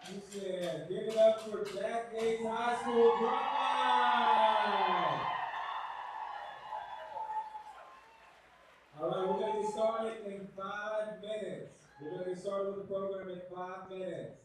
He said, give it up for Jack Gates High School Drumline. All right, we're going to get started in 5 minutes. We're going to get started with the program in 5 minutes.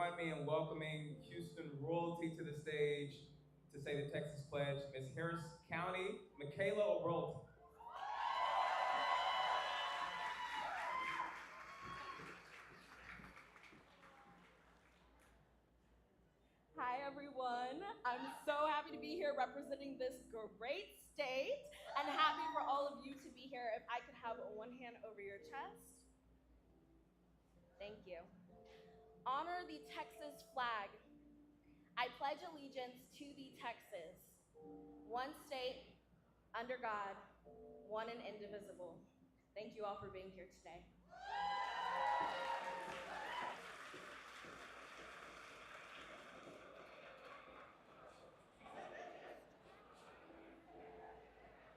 join me in welcoming Houston royalty to the stage to say the Texas Pledge, Ms. Harris County, Michaela O'Rourke. Hi, everyone. I'm so happy to be here representing this great state and happy for all of you to be here. If I could have one hand over your chest. Thank you. Honor the Texas flag. I pledge allegiance to the Texas, one state, under God, one and indivisible. Thank you all for being here today.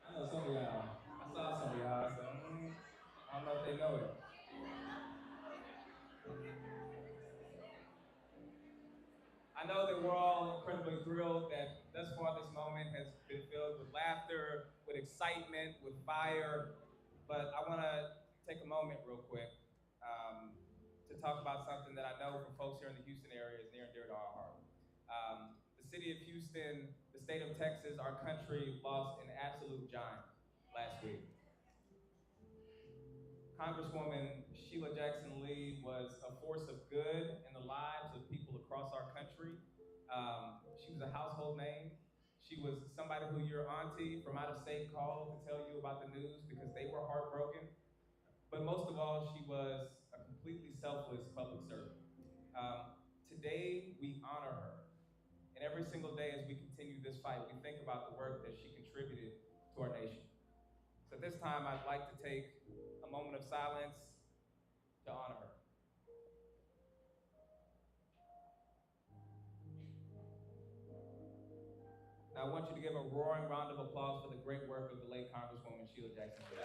I know some of y'all. I saw some of y'all, so I don't know if they know it. I know that we're all incredibly thrilled that thus far this moment has been filled with laughter, with excitement, with fire. But I want to take a moment real quick to talk about something that I know for folks here in the Houston area is near and dear to our heart. The city of Houston, the state of Texas, our country lost an absolute giant last week. Congresswoman Sheila Jackson Lee was a force of good in the lives of people across our country. She was a household name. She was somebody who your auntie from out of state called to tell you about the news because they were heartbroken. But most of all, she was a completely selfless public servant. Today, we honor her. And every single day as we continue this fight, we think about the work that she contributed to our nation. So at this time, I'd like to take a moment of silence to honor her. Now, I want you to give a roaring round of applause for the great work of the late Congresswoman Sheila Jackson Lee.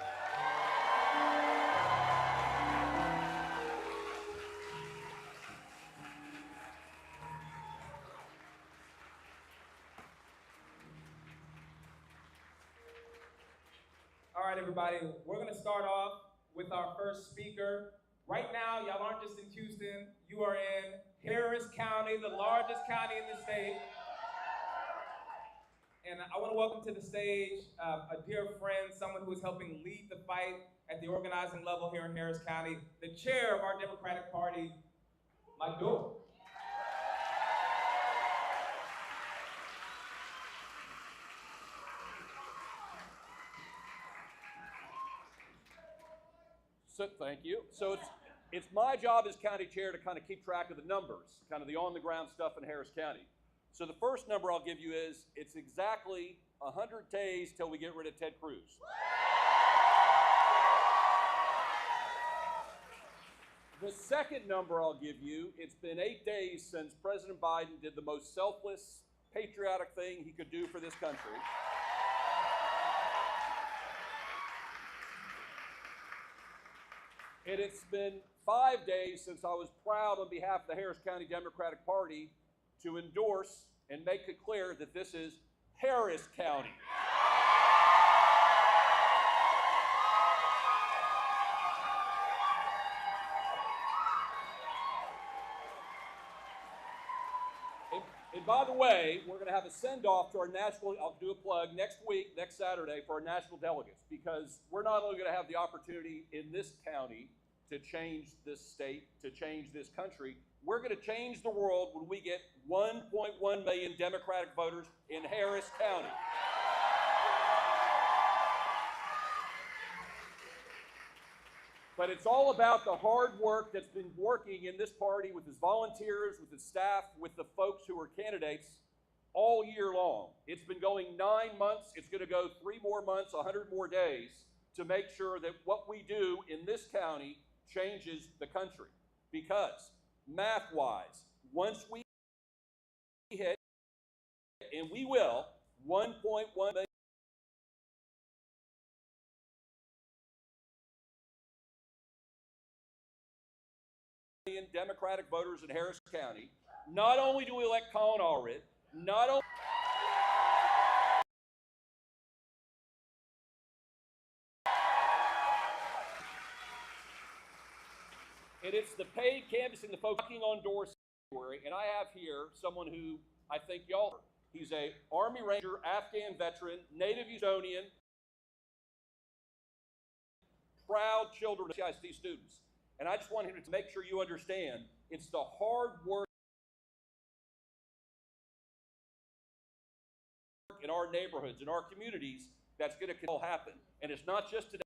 All right, everybody, we're going to start off with our first speaker. Right now, y'all aren't just in Houston, you are in Harris County, the largest county in the state. And I want to welcome to the stage a dear friend, someone who is helping lead the fight at the organizing level here in Harris County, the chair of our Democratic Party, Mike Doyle. So, thank you. So it's my job as county chair to kind of keep track of the numbers, kind of the on-the-ground stuff in Harris County. So the first number I'll give you is it's exactly 100 days till we get rid of Ted Cruz. The second number I'll give you, it's been 8 days since President Biden did the most selfless, patriotic thing he could do for this country. And it's been 5 days since I was proud on behalf of the Harris County Democratic Party to endorse and make it clear that this is Harris County. And by the way, we're going to have a send-off to our national, I'll do a plug, next week, next Saturday, for our national delegates, because we're not only going to have the opportunity in this county to change this state, to change this country, we're going to change the world when we get 1.1 million Democratic voters in Harris County. But it's all about the hard work that's been working in this party with its volunteers, with its staff, with the folks who are candidates all year long. It's been going 9 months. It's going to go 3 more months, 100 more days to make sure that what we do in this county changes the country. Because math-wise, once we hit, and we will, 1.1 million Democratic voters in Harris County, not only do we elect Colin Allred, not only and it's the paid canvassing, the folks knocking on doors And I have here someone who I think y'all, he's a Army Ranger, Afghan veteran, native Houstonian, proud children of CIC students. And I just want him to make sure you understand it's the hard work in our neighborhoods, in our communities, that's going to happen. And it's not just today,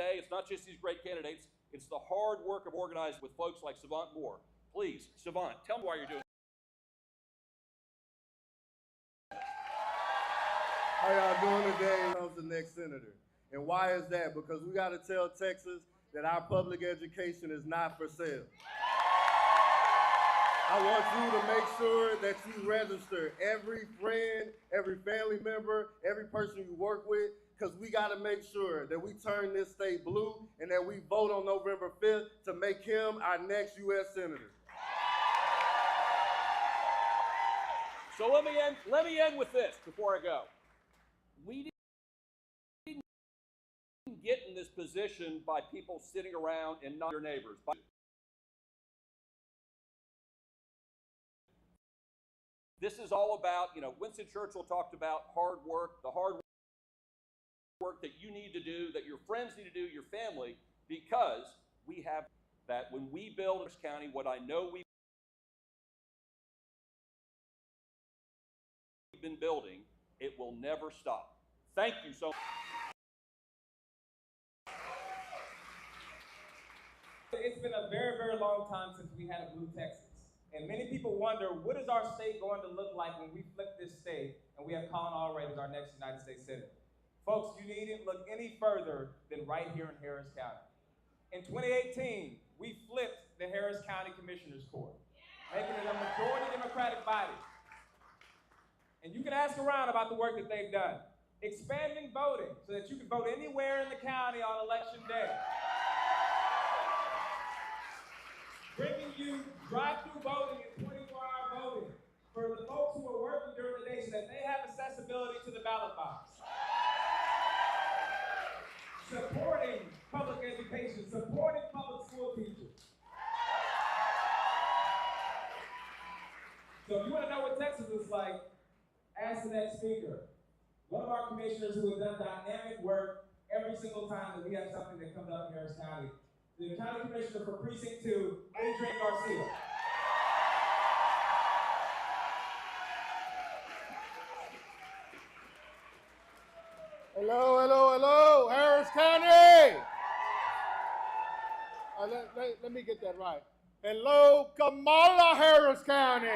it's not just these great candidates, it's the hard work of organizing with folks like Savant Moore. Please, Savant, tell me why you're doing it. How y'all doing today? Comes the next senator. And why is that? Because we got to tell Texas that our public education is not for sale. I want you to make sure that you register every friend, every family member, every person you work with, because we got to make sure that we turn this state blue and that we vote on November 5th to make him our next U.S. Senator. So let me end with this before I go. We didn't get in this position by people sitting around and not your neighbors. This is all about, Winston Churchill talked about hard work, the hard work that you need to do, that your friends need to do, your family, because we have that when we build this county, what I know we've been building, it will never stop. Thank you so much. It's been a very, very long time since we had a blue Texas. And many people wonder, what is our state going to look like when we flip this state and we have Colin Allred as our next United States Senator? Folks, you needn't look any further than right here in Harris County. In 2018, we flipped the Harris County Commissioners Court, making it a majority Democratic body. And you can ask around about the work that they've done. Expanding voting so that you can vote anywhere in the county on election day. Bringing you drive-through voting and 24-hour voting for the folks who are working during the day so that they have accessibility to the ballot box. Supporting public education, supporting public school teachers. So if you want to know what Texas is like, ask the next speaker. One of our commissioners who has done dynamic work every single time that we have something that comes up in Harris County. The County Commissioner for Precinct 2, Adrian Garcia. Hello, hello, hello, Harris County. Let me get that right. Hello, Kamala Harris County.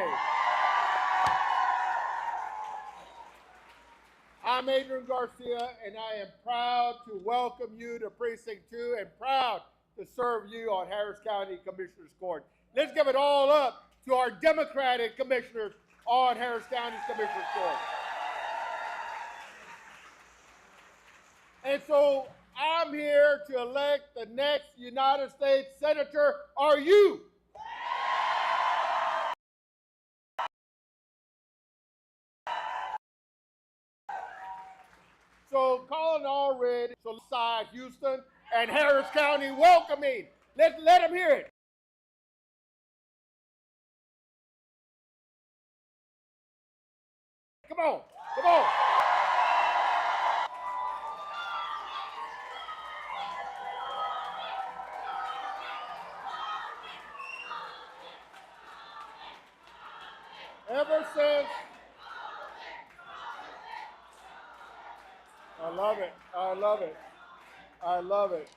I'm Adrian Garcia, and I am proud to welcome you to Precinct 2 and proud to serve you on Harris County Commissioners Court. Let's give it all up to our Democratic commissioners on Harris County's Commissioners Court. And so I'm here to elect the next United States Senator. Are you? So Colin Allred, so side Houston and Harris County welcoming. Let them hear it. Come on, come on. Ever since, I love it, I love it, I love it.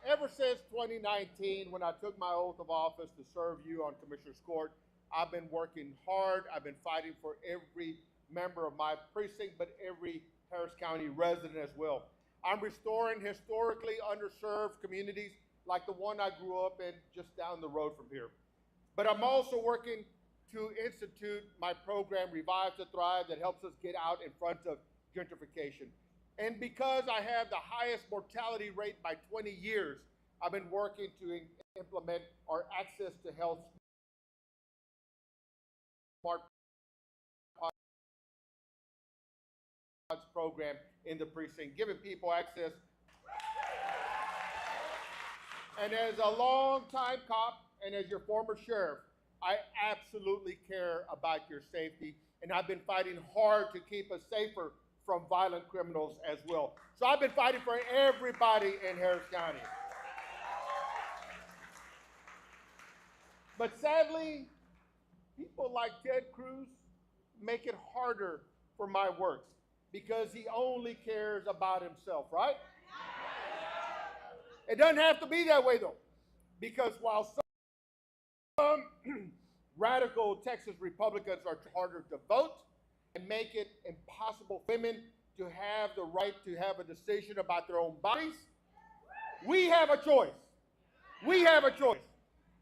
Ever since 2019, when I took my oath of office to serve you on Commissioner's Court, I've been working hard. I've been fighting for every member of my precinct, but every Harris County resident as well. I'm restoring historically underserved communities like the one I grew up in just down the road from here. But I'm also working to institute my program, Revive to Thrive, that helps us get out in front of gentrification. And because I have the highest mortality rate by 20 years, I've been working to implement our Access to Health Smart program in the precinct, giving people access. And as a long-time cop and as your former sheriff, I absolutely care about your safety, and I've been fighting hard to keep us safer from violent criminals as well. So I've been fighting for everybody in Harris County. But sadly, people like Ted Cruz make it harder for my work because he only cares about himself, right? It doesn't have to be that way though, because while some radical Texas Republicans are harder to vote and make it impossible for women to have the right to have a decision about their own bodies, we have a choice. We have a choice.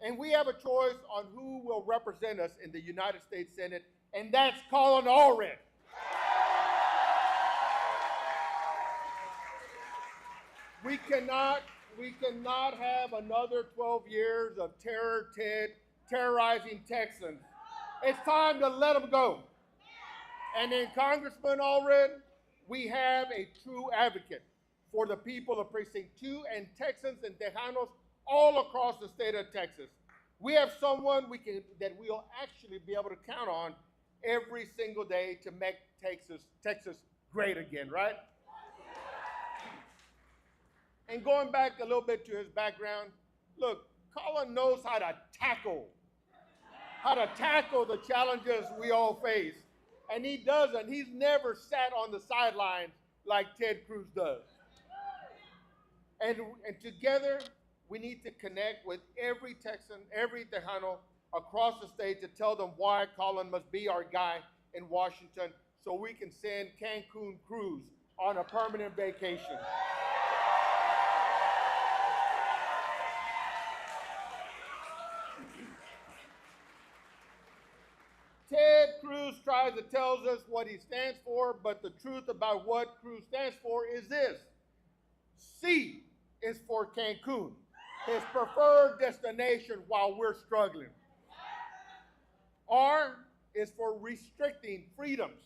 And we have a choice on who will represent us in the United States Senate, and that's Colin Allred. We cannot have another 12 years of Ted terrorizing Texans. It's time to let them go. And in Congressman Allred, we have a true advocate for the people of Precinct 2 and Texans and Tejanos all across the state of Texas. We have someone that we'll actually be able to count on every single day to make Texas great again, right? And going back a little bit to his background, look, Colin knows how to tackle the challenges we all face. And he doesn't. He's never sat on the sidelines like Ted Cruz does. And together, we need to connect with every Texan, every Tejano across the state to tell them why Colin must be our guy in Washington so we can send Cancun Cruz on a permanent vacation. Ted Cruz tries to tell us what he stands for, but the truth about what Cruz stands for is this. C is for Cancun, his preferred destination while we're struggling. R is for restricting freedoms,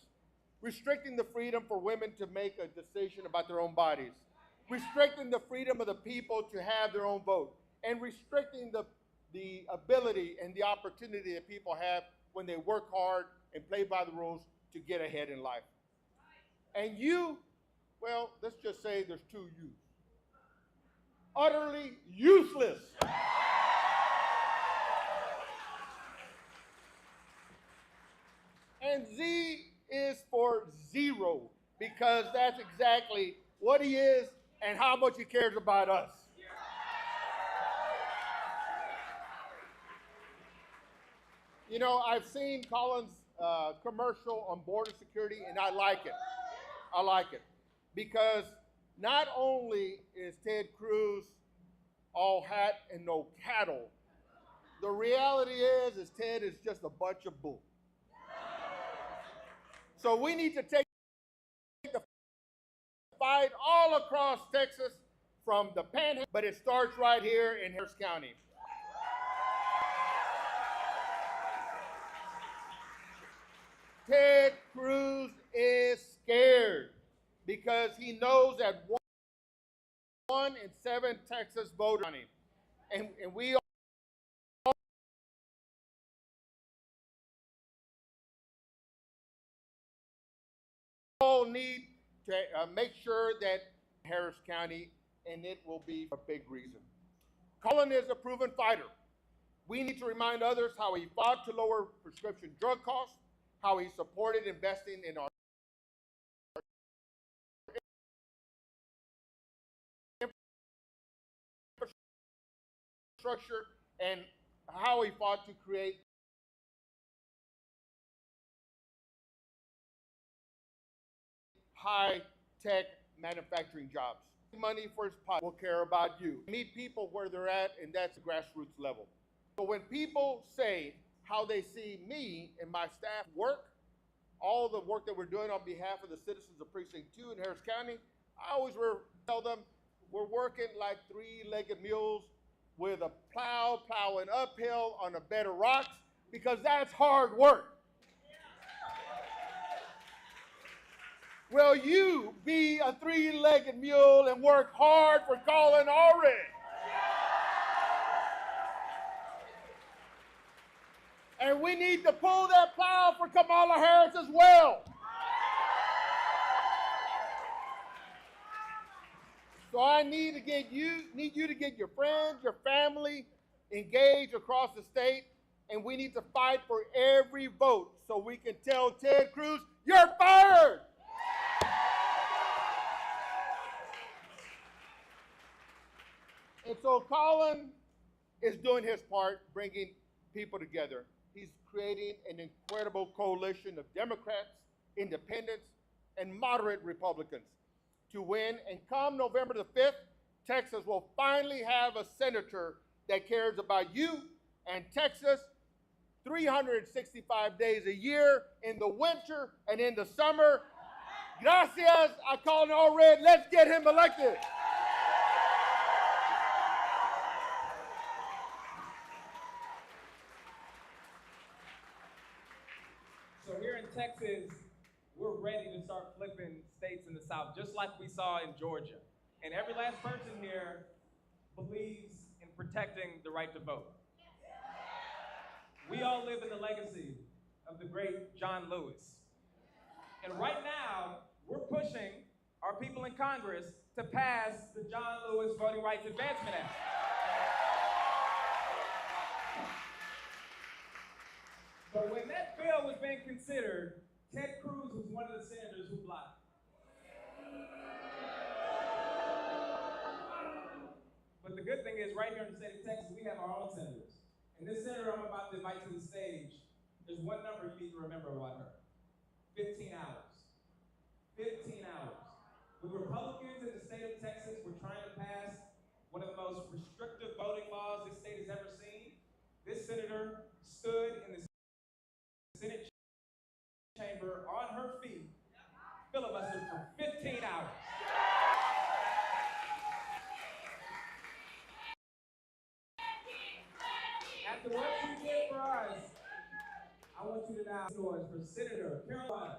restricting the freedom for women to make a decision about their own bodies, restricting the freedom of the people to have their own vote, and restricting the ability and the opportunity that people have when they work hard and play by the rules to get ahead in life. And you, well, let's just say there's two yous. Utterly useless. And Z is for zero, because that's exactly what he is and how much he cares about us. You know, I've seen Colin's commercial on border security, and I like it. I like it. Because not only is Ted Cruz all hat and no cattle, the reality is Ted is just a bunch of bull. So we need to take the fight all across Texas from the Panhandle, but it starts right here in Harris County. Ted Cruz is scared because he knows that 1 in 7 Texas voters, and we all need to make sure that Harris County, and it will be a big reason. Colin is a proven fighter. We need to remind others how he fought to lower prescription drug costs, how he supported investing in our infrastructure, and how he fought to create high-tech manufacturing jobs. Money for his pot will care about you. Meet people where they're at, and that's the grassroots level. So when people say how they see me and my staff work, all the work that we're doing on behalf of the citizens of Precinct 2 in Harris County, I always tell them we're working like three-legged mules with a plow plowing uphill on a bed of rocks, because that's hard work. Will you be a three-legged mule and work hard for Colin Allred? And we need to pull that plow for Kamala Harris as well. So I need you to get your friends, your family engaged across the state, and we need to fight for every vote so we can tell Ted Cruz, you're fired. And so Colin is doing his part, bringing people together. He's creating an incredible coalition of Democrats, independents, and moderate Republicans to win. And come November the 5th, Texas will finally have a senator that cares about you and Texas 365 days a year, in the winter and in the summer. Gracias. I call it Allred. Let's get him elected. So here in Texas, we're ready to start flipping states in the South, just like we saw in Georgia. And every last person here believes in protecting the right to vote. We all live in the legacy of the great John Lewis. And right now, we're pushing our people in Congress to pass the John Lewis Voting Rights Advancement Act. But when that bill was being considered, Ted Cruz was one of the senators who blocked it. But the good thing is, right here in the state of Texas, we have our own senators. And this senator I'm about to invite to the stage, there's one number you need to remember about her. 15 hours. 15 hours. When Republicans in the state of Texas were trying to pass one of the most restrictive voting laws this state has ever seen, this senator stood in the Senate chamber on her feet, filibustered for 15 hours. After what you did for us, I want you to now yours for Senator Colin.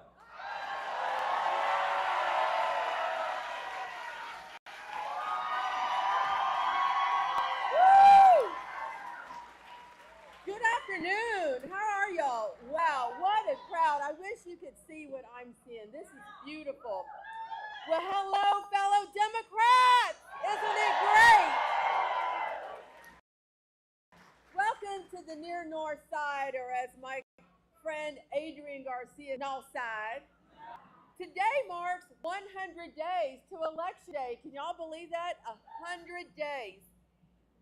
Good afternoon. How are y'all? Wow, what a crowd. I wish you could see what I'm seeing. This is beautiful. Well, hello, fellow Democrats. Isn't it great? Welcome to the near north side, or as my friend Adrian Garcia, north side. Today marks 100 days to Election Day. Can y'all believe that? 100 days.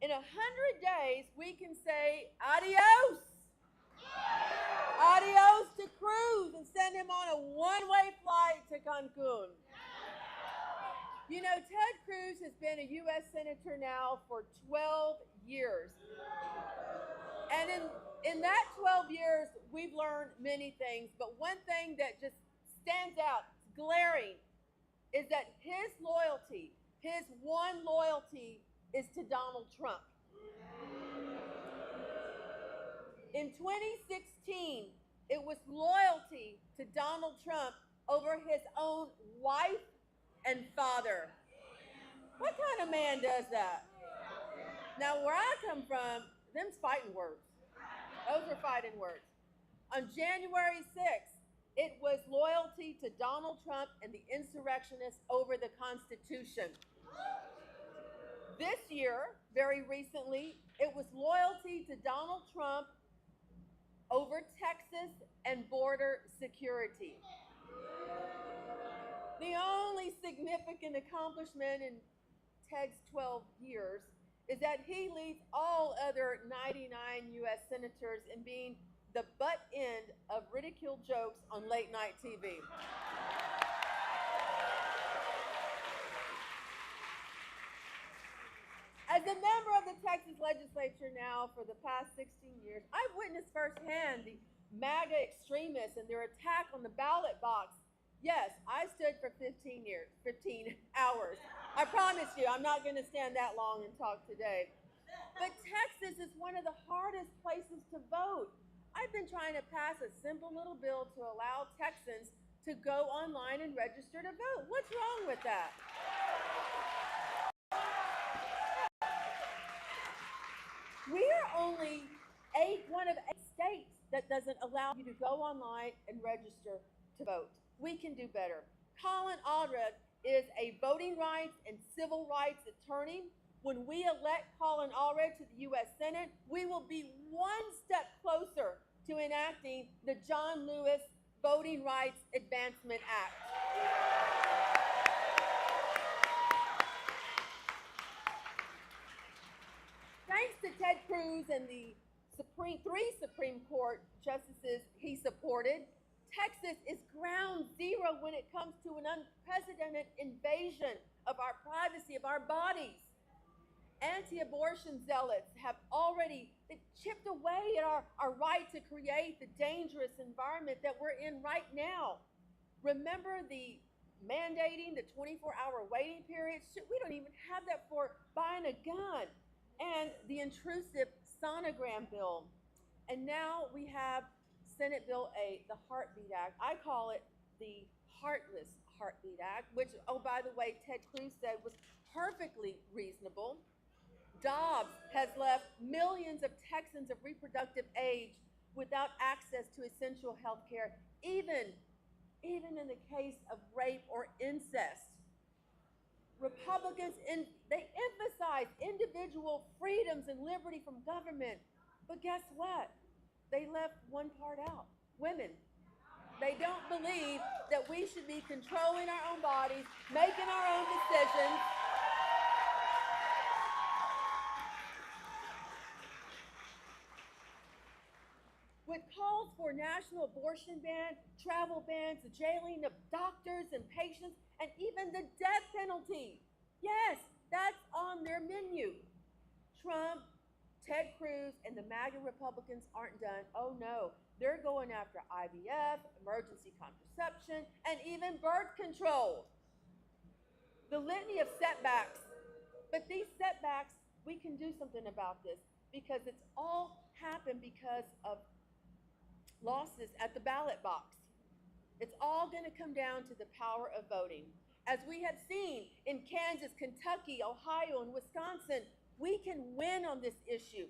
In 100 days, we can say adios. Adios to Cruz and send him on a one-way flight to Cancun. You know, Ted Cruz has been a U.S. Senator now for 12 years. And in that 12 years, we've learned many things. But one thing that just stands out, glaring, is that his loyalty, his one loyalty, is to Donald Trump. In 2016, it was loyalty to Donald Trump over his own wife and father. What kind of man does that? Now, where I come from, them's fighting words. Those are fighting words. On January 6th, it was loyalty to Donald Trump and the insurrectionists over the Constitution. This year, very recently, it was loyalty to Donald Trump over Texas and border security. The only significant accomplishment in Ted's 12 years is that he leads all other 99 U.S. senators in being the butt end of ridicule jokes on late night TV. As a member of the Texas legislature now for the past 16 years, I've witnessed firsthand the MAGA extremists and their attack on the ballot box. Yes, I stood for 15 hours. I promise you, I'm not going to stand that long and talk today. But Texas is one of the hardest places to vote. I've been trying to pass a simple little bill to allow Texans to go online and register to vote. What's wrong with that? We are only one of 8 states that doesn't allow you to go online and register to vote. We can do better. Colin Allred is a voting rights and civil rights attorney. When we elect Colin Allred to the U.S. Senate, we will be one step closer to enacting the John Lewis Voting Rights Advancement Act. Thanks to Ted Cruz and the three Supreme Court justices he supported, Texas is ground zero when it comes to an unprecedented invasion of our privacy, of our bodies. Anti-abortion zealots have already chipped away at our right to create the dangerous environment that we're in right now. Remember the mandating the 24-hour waiting period? We don't even have that for buying a gun. And the intrusive sonogram bill. And now we have Senate Bill 8, the Heartbeat Act. I call it the Heartless Heartbeat Act, which, oh, by the way, Ted Cruz said was perfectly reasonable. Dobbs has left millions of Texans of reproductive age without access to essential health care, even in the case of rape or incest. Republicans, they emphasize individual freedoms and liberty from government. But guess what? They left one part out, women. They don't believe that we should be controlling our own bodies, making our own decisions. With calls for national abortion ban, travel bans, the jailing of doctors and patients, and even the death penalty. Yes, that's on their menu. Trump, Ted Cruz, and the MAGA Republicans aren't done. Oh no, they're going after IVF, emergency contraception, and even birth control. The litany of setbacks. But these setbacks, we can do something about this because it's all happened because of losses at the ballot box. It's all going to come down to the power of voting. As we have seen in Kansas, Kentucky, Ohio, and Wisconsin, we can win on this issue.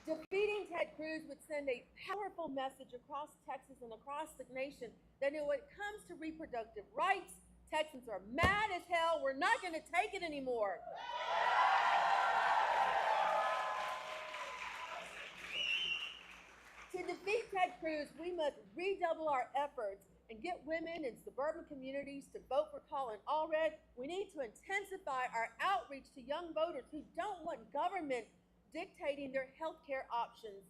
Defeating Ted Cruz would send a powerful message across Texas and across the nation that when it comes to reproductive rights, Texans are mad as hell. We're not going to take it anymore. To defeat Ted Cruz, we must redouble our efforts and get women in suburban communities to vote for Colin Allred. We need to intensify our outreach to young voters who don't want government dictating their health care options.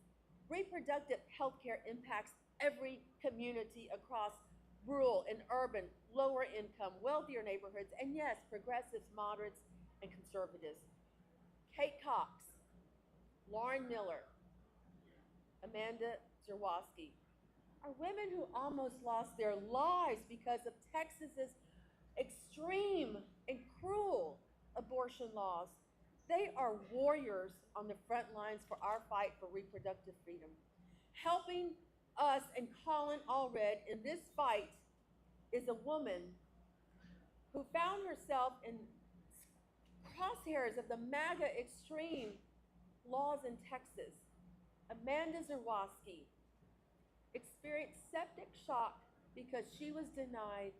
Reproductive health care impacts every community across rural and urban, lower income, wealthier neighborhoods, and yes, progressives, moderates, and conservatives. Kate Cox, Lauren Miller, Amanda Zerwoski are women who almost lost their lives because of Texas's extreme and cruel abortion laws. They are warriors on the front lines for our fight for reproductive freedom. Helping us and Colin Allred in this fight is a woman who found herself in crosshairs of the MAGA extreme laws in Texas. Amanda Zerwoski experienced septic shock because she was denied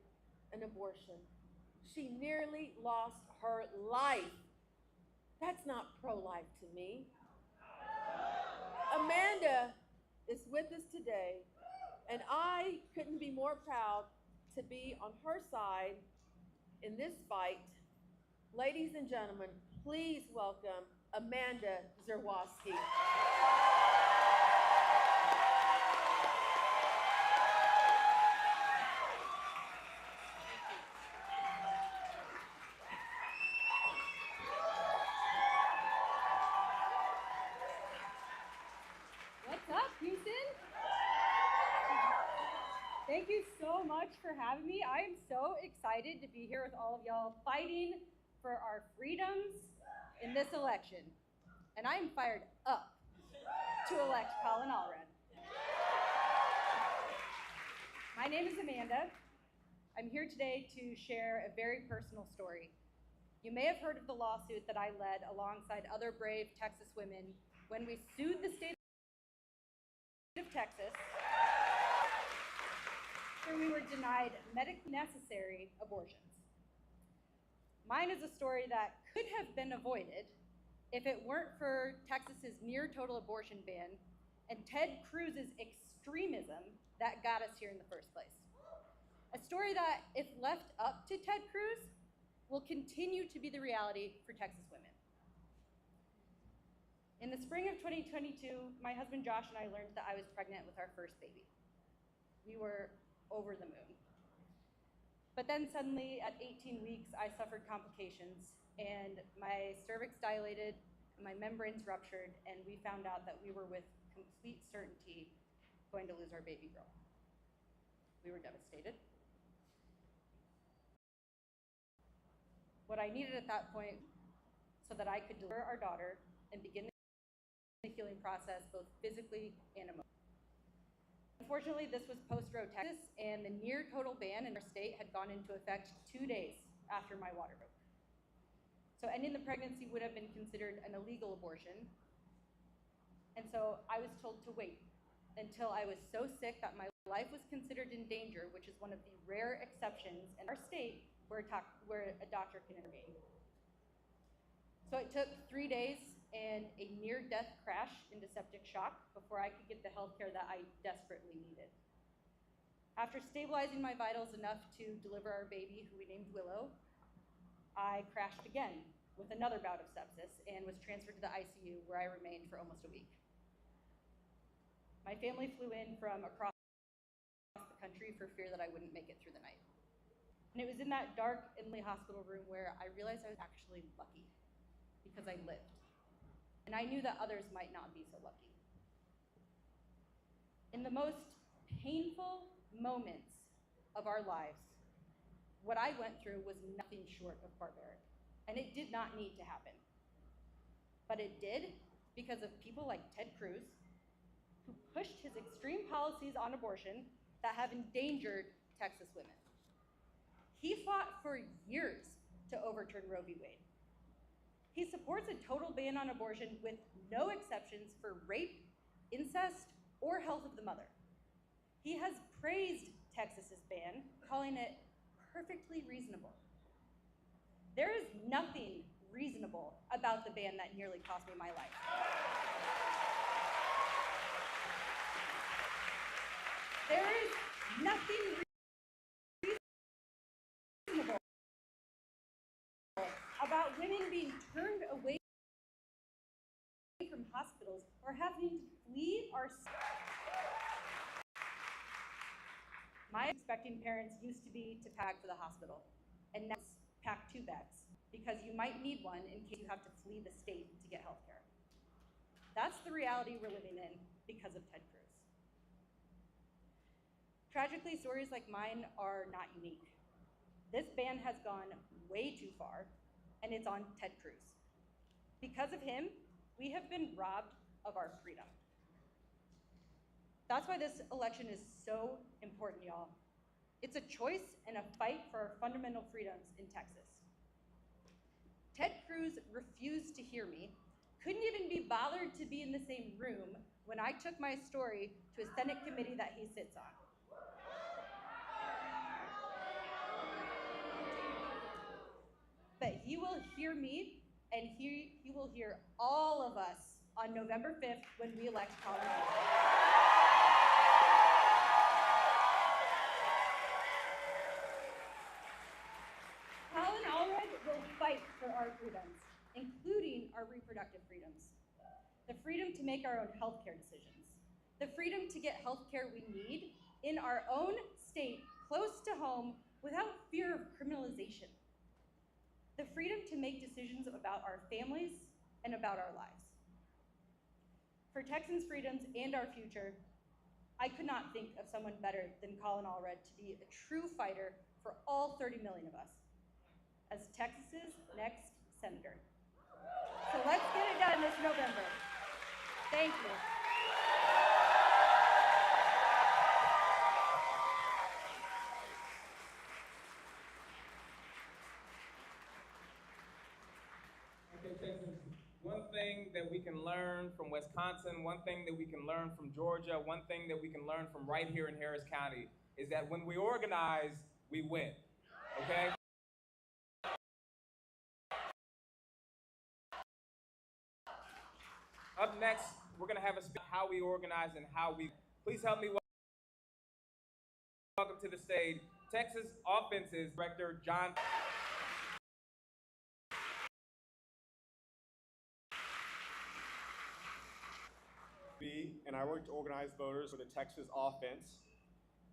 an abortion. She nearly lost her life. That's not pro-life to me. Amanda is with us today, and I couldn't be more proud to be on her side in this fight. Ladies and gentlemen, please welcome Amanda Zerwoski. What's up, Houston? Thank you so much for having me. I am so excited to be here with all of y'all fighting for our freedoms in this election. And I am fired up to elect Colin Allred. My name is Amanda. I'm here today to share a very personal story. You may have heard of the lawsuit that I led alongside other brave Texas women when we sued the state of Texas after we were denied medically necessary abortions. Mine is a story that could have been avoided if it weren't for Texas's near total abortion ban and Ted Cruz's extremism that got us here in the first place. A story that, if left up to Ted Cruz, will continue to be the reality for Texas women. In the spring of 2022, my husband Josh and I learned that I was pregnant with our first baby. We were over the moon. But then suddenly, at 18 weeks, I suffered complications, and my cervix dilated, and my membranes ruptured, and we found out that we were with complete certainty going to lose our baby girl. We were devastated. What I needed at that point so that I could deliver our daughter and begin the healing process both physically and emotionally. Unfortunately, this was post-Roe, Texas, and the near total ban in our state had gone into effect 2 days after my water broke. So ending the pregnancy would have been considered an illegal abortion. And so I was told to wait until I was so sick that my life was considered in danger, which is one of the rare exceptions in our state where a doctor can intervene. So it took 3 days and a near-death crash into septic shock before I could get the health care that I desperately needed. After stabilizing my vitals enough to deliver our baby, who we named Willow, I crashed again with another bout of sepsis and was transferred to the ICU, where I remained for almost a week. My family flew in from across the country for fear that I wouldn't make it through the night. And it was in that dark inlay hospital room where I realized I was actually lucky, because I lived. And I knew that others might not be so lucky. In the most painful moments of our lives, what I went through was nothing short of barbaric, and it did not need to happen. But it did because of people like Ted Cruz, who pushed his extreme policies on abortion that have endangered Texas women. He fought for years to overturn Roe v. Wade. He supports a total ban on abortion with no exceptions for rape, incest, or health of the mother. He has praised Texas's ban, calling it perfectly reasonable. There is nothing reasonable about the ban that nearly cost me my life. There is nothing reasonable about women being turned away from hospitals or having to flee our My expecting parents used to be to pack for the hospital, and now it's pack 2 bags, because you might need one in case you have to flee the state to get health care. That's the reality we're living in because of Ted Cruz. Tragically, stories like mine are not unique. This ban has gone way too far, and it's on Ted Cruz. Because of him, we have been robbed of our freedom. That's why this election is so important, y'all. It's a choice and a fight for our fundamental freedoms in Texas. Ted Cruz refused to hear me, couldn't even be bothered to be in the same room when I took my story to a Senate committee that he sits on. But he will hear me, and he will hear all of us on November 5th when we elect Colin. Colin Allred will fight for our freedoms, including our reproductive freedoms. The freedom to make our own healthcare decisions. The freedom to get healthcare we need in our own state, close to home, without fear of criminalization. The freedom to make decisions about our families and about our lives. For Texans' freedoms and our future, I could not think of someone better than Colin Allred to be a true fighter for all 30 million of us as Texas's next senator. So let's get it done this November. Thank you. of Texas, one thing that we can learn from Wisconsin, one thing that we can learn from Georgia, one thing that we can learn from right here in Harris County is that when we organize, we win, okay? Up next, we're gonna have a speak how we organize and how we, please help me welcome to the stage, Texas Offenses Director, John. And I work to organize voters for the Texas Offense,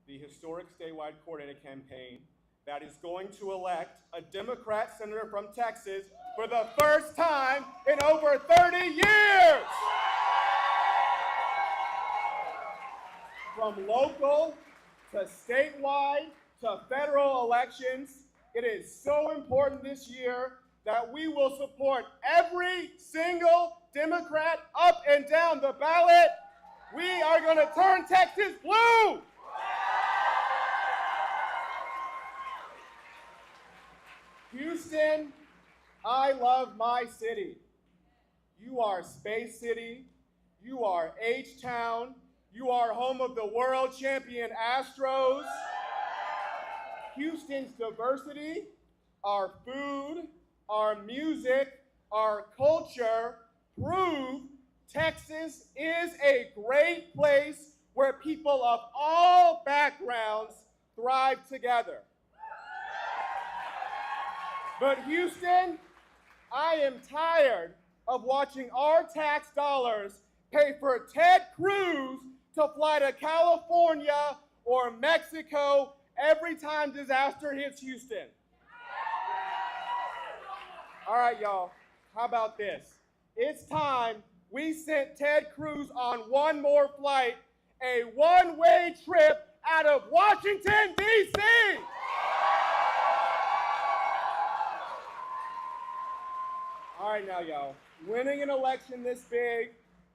the historic statewide coordinated campaign that is going to elect a Democrat senator from Texas for the first time in over 30 years. From local to statewide to federal elections, it is so important this year that we will support every single Democrat up and down the ballot. We are going to turn Texas blue. Houston, I love my city. You are Space City. You are H-Town. You are home of the world champion Astros. Houston's diversity, our food, our music, our culture prove Texas is a great place where people of all backgrounds thrive together. But Houston, I am tired of watching our tax dollars pay for Ted Cruz to fly to California or Mexico every time disaster hits Houston. All right, y'all, how about this? It's time we sent Ted Cruz on one more flight, a one-way trip out of Washington, D.C. All right, now, y'all, winning an election this big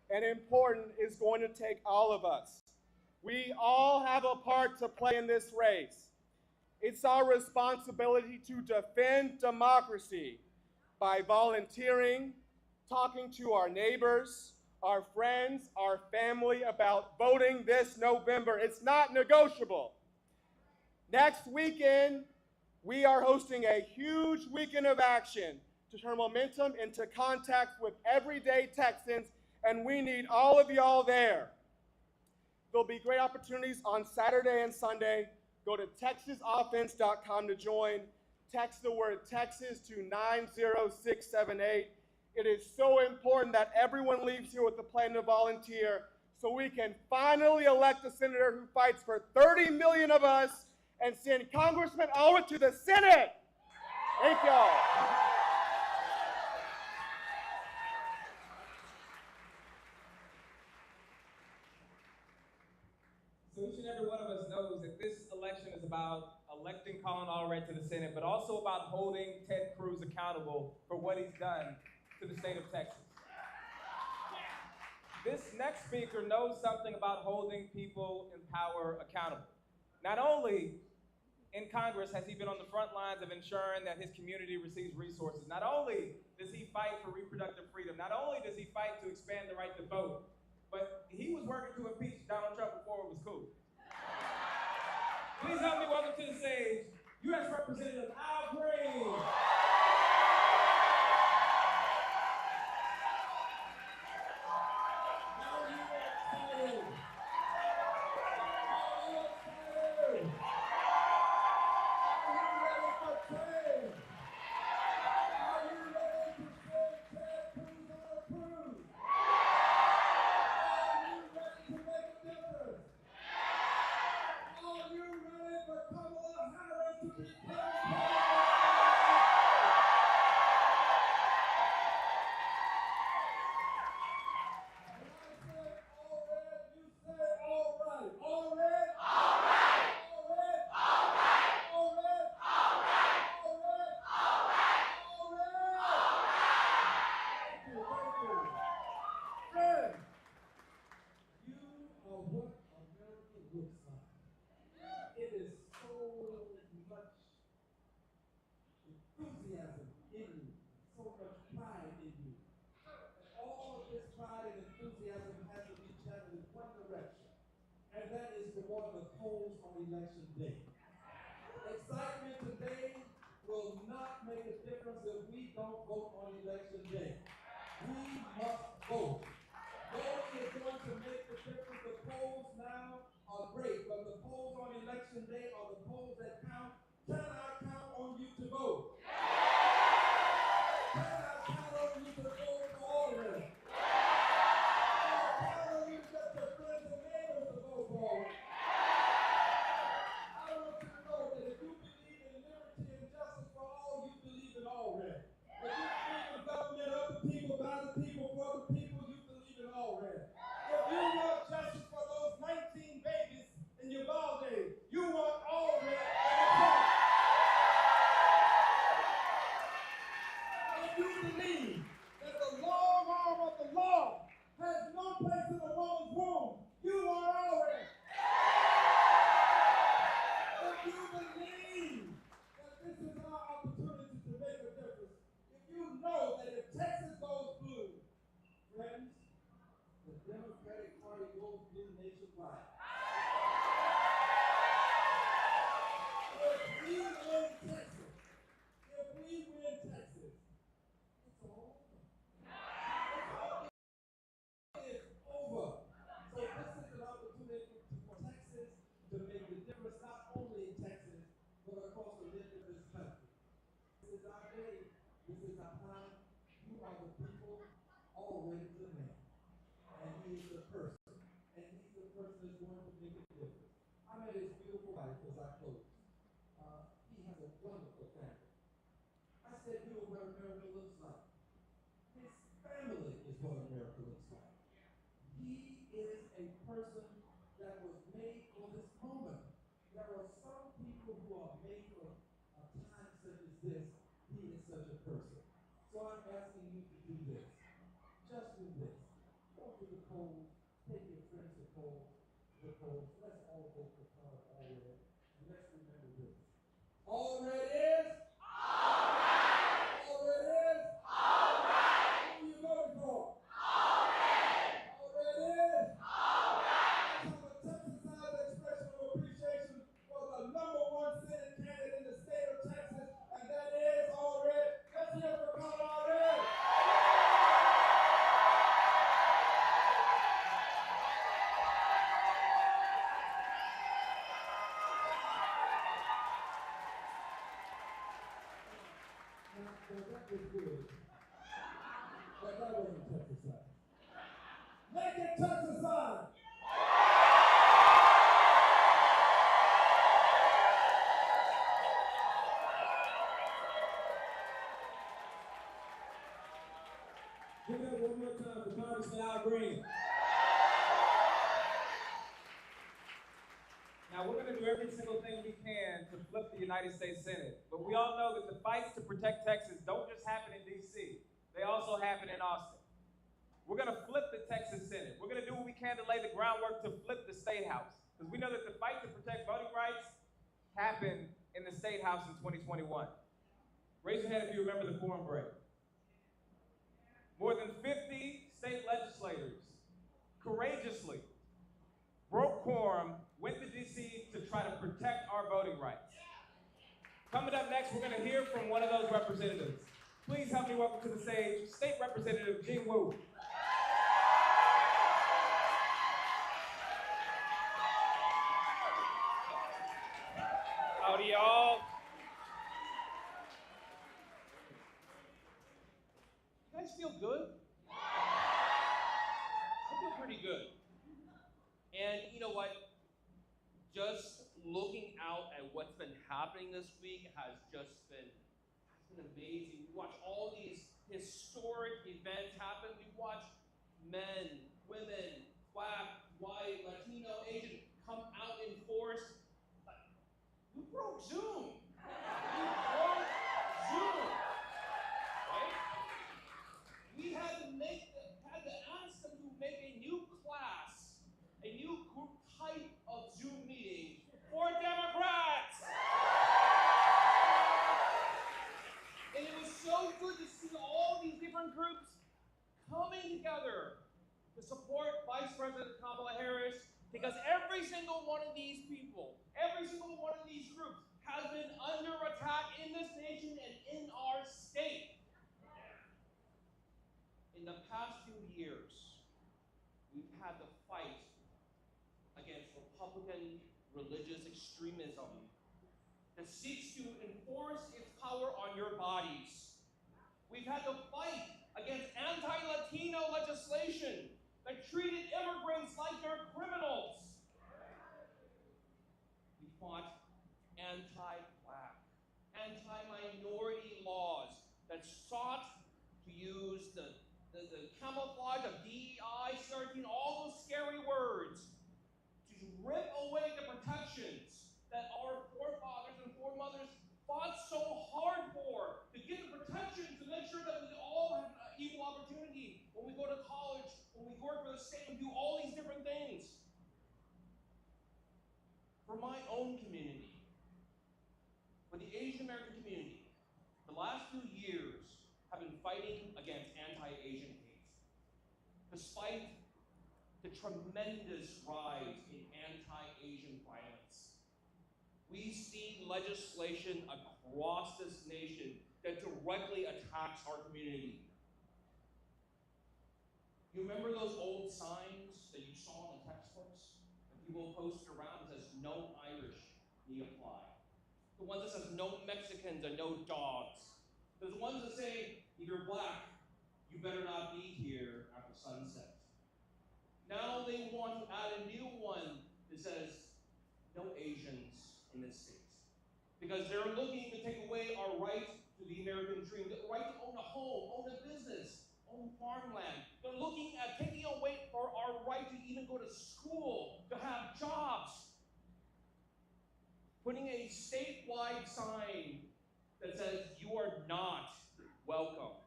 and important is going to take all of us. We all have a part to play in this race. It's our responsibility to defend democracy by volunteering, talking to our neighbors, our friends, our family about voting this November. It's not negotiable. Next weekend, we are hosting a huge weekend of action to turn momentum into contact with everyday Texans, and we need all of y'all there. There'll be great opportunities on Saturday and Sunday. Go to texasoffense.com to join. Text the word Texas to 90678. It is so important that everyone leaves here with a plan to volunteer so we can finally elect a senator who fights for 30 million of us and send Congressman Allred to the Senate. Thank y'all. So each and every one of us knows that this election is about electing Colin Allred to the Senate, but also about holding Ted Cruz accountable for what he's done to the state of Texas. This next speaker knows something about holding people in power accountable. Not only in Congress has he been on the front lines of ensuring that his community receives resources, not only does he fight for reproductive freedom, not only does he fight to expand the right to vote, but he was working to impeach Donald Trump before it was cool. Please help me welcome to the stage, U.S. Representative Allred. Are you ready for Kamala Harris to be president? going to the polls on election day. Excitement today will not make a difference if we don't vote on election day. We must vote. Voting is going to make the difference. The polls now are great, but the polls on election day are the polls that count. Can I count on you to vote? Can I count on you to vote for Allred? Can I count on you to get your friends and neighbors to vote for Allred? I want you to know that if you believe in liberty and justice for all, you believe in Allred. If you believe in government of the people, by the people, for the people, you believe in Allred. If you want justice for those 19 babies in Uvalde, you want Allred and the Trump. If you believe that the long arm of the law has no place in a woman's womb, you want Allred. If you believe that this is our opportunity to make a difference, if you know that if Texas goes blue, friends, the Democratic Party goes blue nationwide. If we win Texas, it's all over. It's over. So this is an opportunity for Texas to make the difference not only in Texas, but across the length of this country. This is our day. This is our time. You are the people, already the man. And he is the person. And he's the person that's going to make a difference. I met his beautiful wife as I close. He has a wonderful family. I said, you know what America looks like. His family is what America looks like. He is a person that was made for this moment. There are some people who are made for a time such as this. He is such a person. So I'm asking you to do this. Just do this. Go to the polls. Take your friends to the polls. Let's all vote for Colin Allred. And let's remember this. Allred is? Allred is? Who you voting for? Allred is? Let's have a Texas-sized expression of appreciation for the #1 Senate candidate in the state of Texas, and that is Allred. Let's hear it for Colin Allred. Now, that was good. But that wasn't Texas-sized. Make it Texas-sized. Give it up one more time for Congressman Allred. Now, we're going to do every single thing we can to flip the United States Senate. But we all know that the fights to protect Texas don't just happen in D.C. They also happen in Austin. We're going to flip the Texas Senate. We're going to do what we can to lay the groundwork to flip the State House. Because we know that the fight to protect voting rights happened in the State House in 2021. Raise your hand if you remember the quorum break. More than 50 state legislators courageously broke quorum, went to D.C. to try to protect our voting rights. Coming up next, we're going to hear from one of those representatives. Please help me welcome to the stage State Representative Jing Wu. Howdy, y'all. You guys feel good? I feel pretty good. And you know what? Just looking out at what's been happening this week has just been amazing. We watch all these historic events happen. We watch men, women, black, white, Latino, Asian come out in force. We broke Zoom. We broke Zoom. Right? We had to ask them to make a new class, a new group type of Zoom meeting for Democrats. And it was so good to see all these different groups coming together to support Vice President Kamala Harris Because every single one of these people, every single one of these groups has been under attack in this nation and in our state. In the past few years, we've had to fight against Republican religious extremism that seeks to enforce its power on your bodies. We've had to fight against anti-Latino legislation that treated immigrants like they're criminals. We fought anti-black, anti-minority laws that sought to use the camouflage of DEI, starting all those scary words, to rip away the protections that our forefathers and foremothers fought so hard for, to get the protection to make sure that we all have equal opportunity when we go to college, when we work for the state, and do all these different things. For my own community, for the Asian American community, the last few years have been fighting against anti-Asian hate. Despite the tremendous rise in anti-Asian violence, we see legislation across this nation that directly attacks our community. You remember those old signs that you saw in the textbooks that people posted around that says no Irish need apply? The ones that says no Mexicans and no dogs. There's ones that say if you're black, you better not be here after sunset. Now they want to add a new one that says no Asians in this state. Because they're looking to take away our right to the American dream, the right to own a home, own a business, own farmland. They're looking at taking away for our right to even go to school, to have jobs. Putting a statewide sign that says you are not welcome.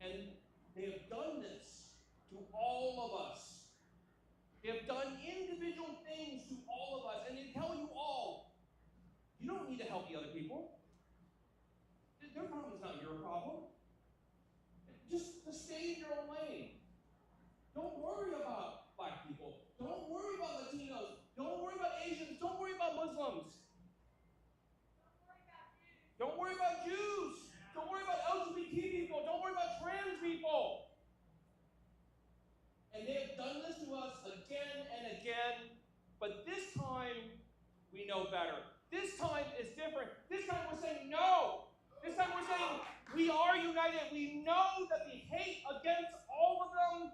And they have done this to all of us. They have done individual things to all of us, and they tell you all, you don't need to help the other people. Their problem is not your problem. Just stay in your own lane. Don't worry about black people. Don't worry about Latinos. Don't worry about Asians. Don't worry about Muslims. Don't worry about Jews. Don't worry about LGBT people. Don't worry about trans people. And they have done this to us again and again, but this time we know better. This time is different. This time we're saying no. This time we're saying we are united. We know that the hate against all of them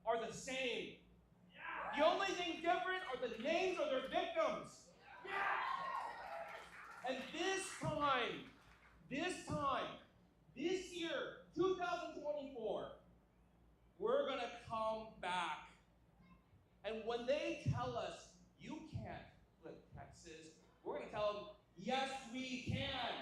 are the same. The only thing different are the names of their victims. And this year, 2024, we're going to come back. And when they tell us, you can't flip Texas, we're going to tell them, yes, we can.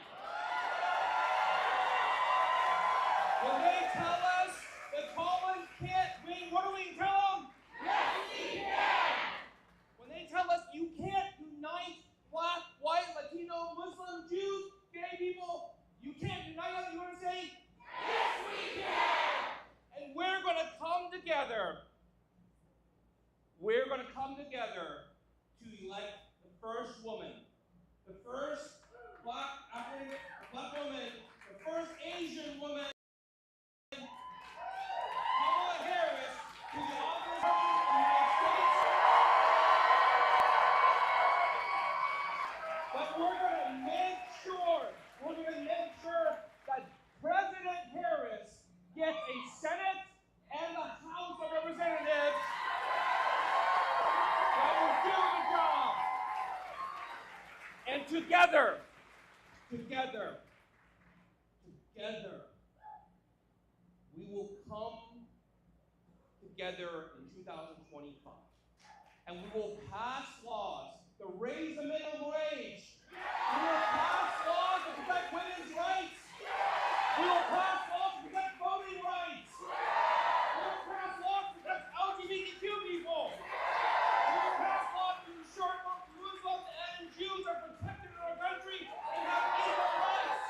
When they tell us that Colin can't win, what do we tell them? Yes, we can. When they tell us you can't unite black, white, Latino, Muslim, Jews, gay people, you can't unite them, you want to say, yes, we can. And we're going to come together. We're going to come together to elect the first woman, the first black woman, the first Asian woman, Kamala Harris, to the office of the United States. But we're going to make sure that President Harris gets a Senate and a House of Representatives that will do the job. And together, we will come together in 2025. And we will pass laws to raise the minimum wage. We will pass laws to protect women's rights. We will pass laws to protect voting rights. We will pass laws to protect LGBTQ people. We will pass laws to ensure Muslims and Jews are protected in our country and have equal rights.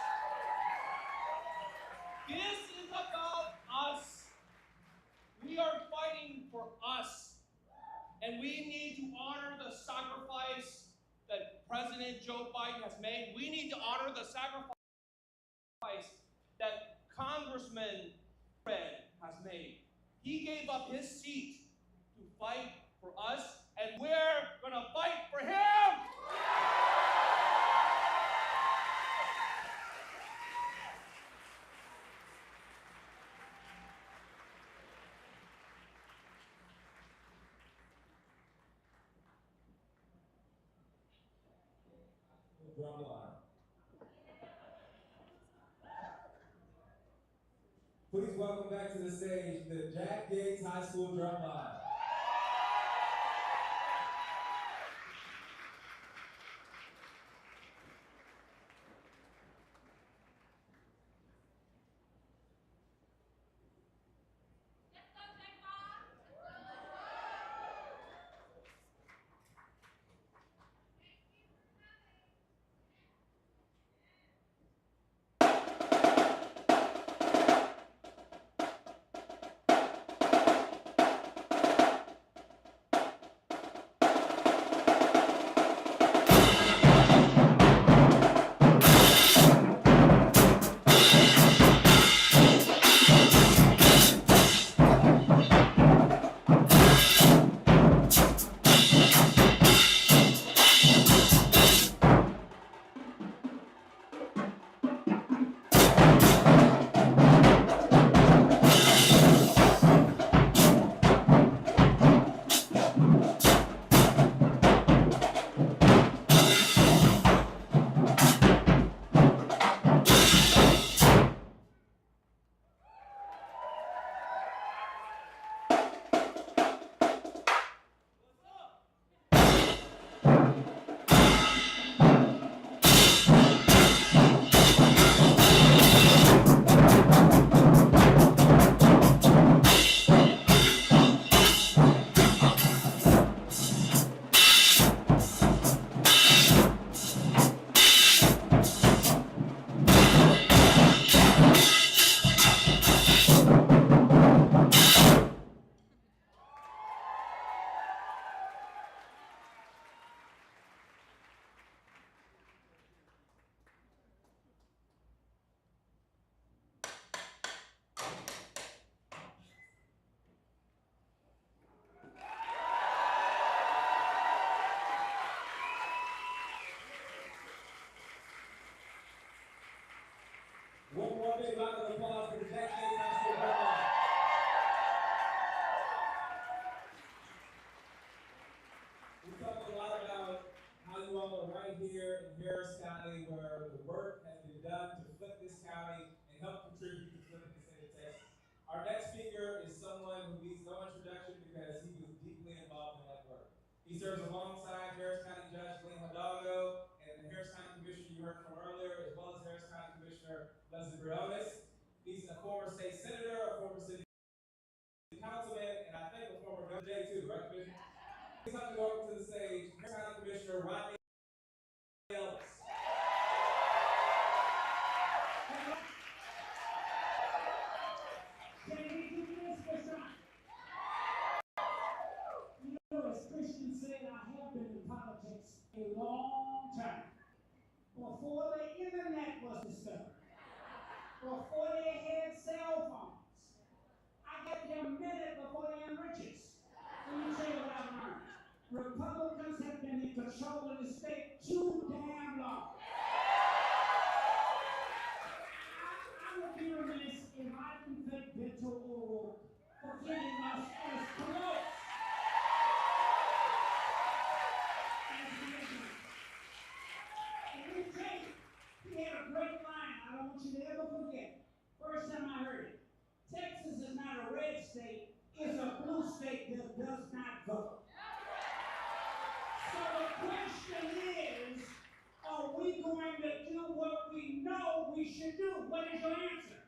This is about us. We are President Joe Biden has made. We need to honor the sacrifice that Congressman Allred has made. He gave up his seat to fight for us, and we're going to fight for him! Drum line. Please welcome back to the stage the Jack Diggs High School drum line. One more big round of applause for the Jack Diggs High School drum line. We talked a lot about how you all are right here in Harris County, where the work has been done to flip this county and help contribute to flipping the state of Texas. Our next speaker is someone who needs no introduction because he was deeply involved in that work. He serves alongside Harris County Judge Lynn Hidalgo and the Harris County Commissioner you heard from earlier, as well as Harris County Commissioner Leslie Briones. He's a former state senator, a former city councilman, and I think a former governor too, right, Commissioner? Please help me welcome to the stage Harris County Commissioner Rodney Ellis. You know, as Christian said, I have been in politics a long time. Before the internet was discovered, before they had cell phones, I got there a minute before they had riches. Let me tell you what I've learned. Republicans have been in control of the state too damn long. I would be remiss if I didn't thank Beto O'Rourke for getting us as close as we have been. And let me tell you, he had a great line I don't want you to ever forget. First time I heard it. Texas is not a red state, it's a blue state that does not vote. So the question is, are we going to do what we know we should do? What is your answer?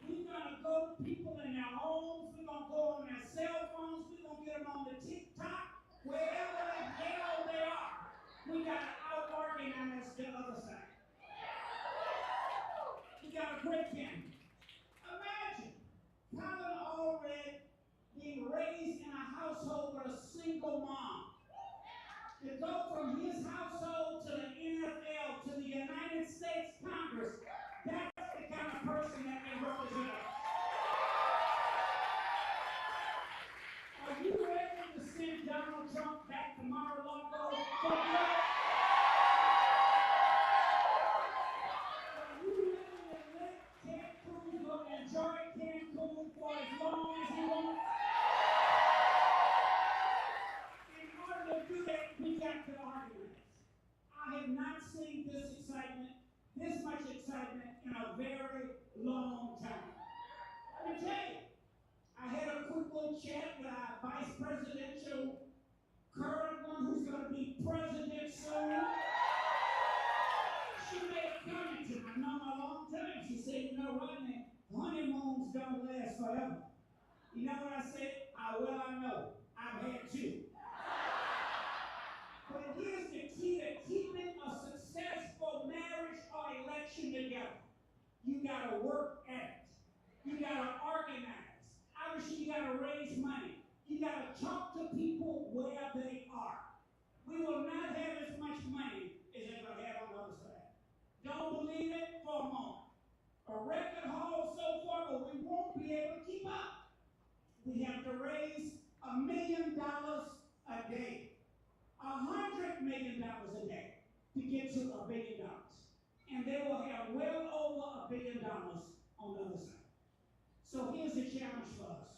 We're going to go to people in their homes, we're going to go on their cell phones, we're going to get them on the TikTok, wherever the hell they are. We got to out-organize the other side. We got a great candidate. Imagine Colin Allred being raised in a household with a single mom. To go from his a very long time. Let me tell you, I had a quick little chat with our vice presidential current one who's going to be president soon. She made a comment to me. I've known her a long time. She said, you know, Rodney, honeymoons don't last forever. You know what I said? Well, I know. I've had two. But here's the key to keeping a successful marriage or election together. You gotta work at it. You gotta organize. Obviously, you gotta raise money. You gotta talk to people where they are. We will not have as much money as they're gonna have on the other side. Don't believe it for a moment. A record haul so far, but we won't be able to keep up. We have to raise $1 million a day. $100 million a day to get to $1 billion. And they will have well over $1 billion on the other side. So here's the challenge for us.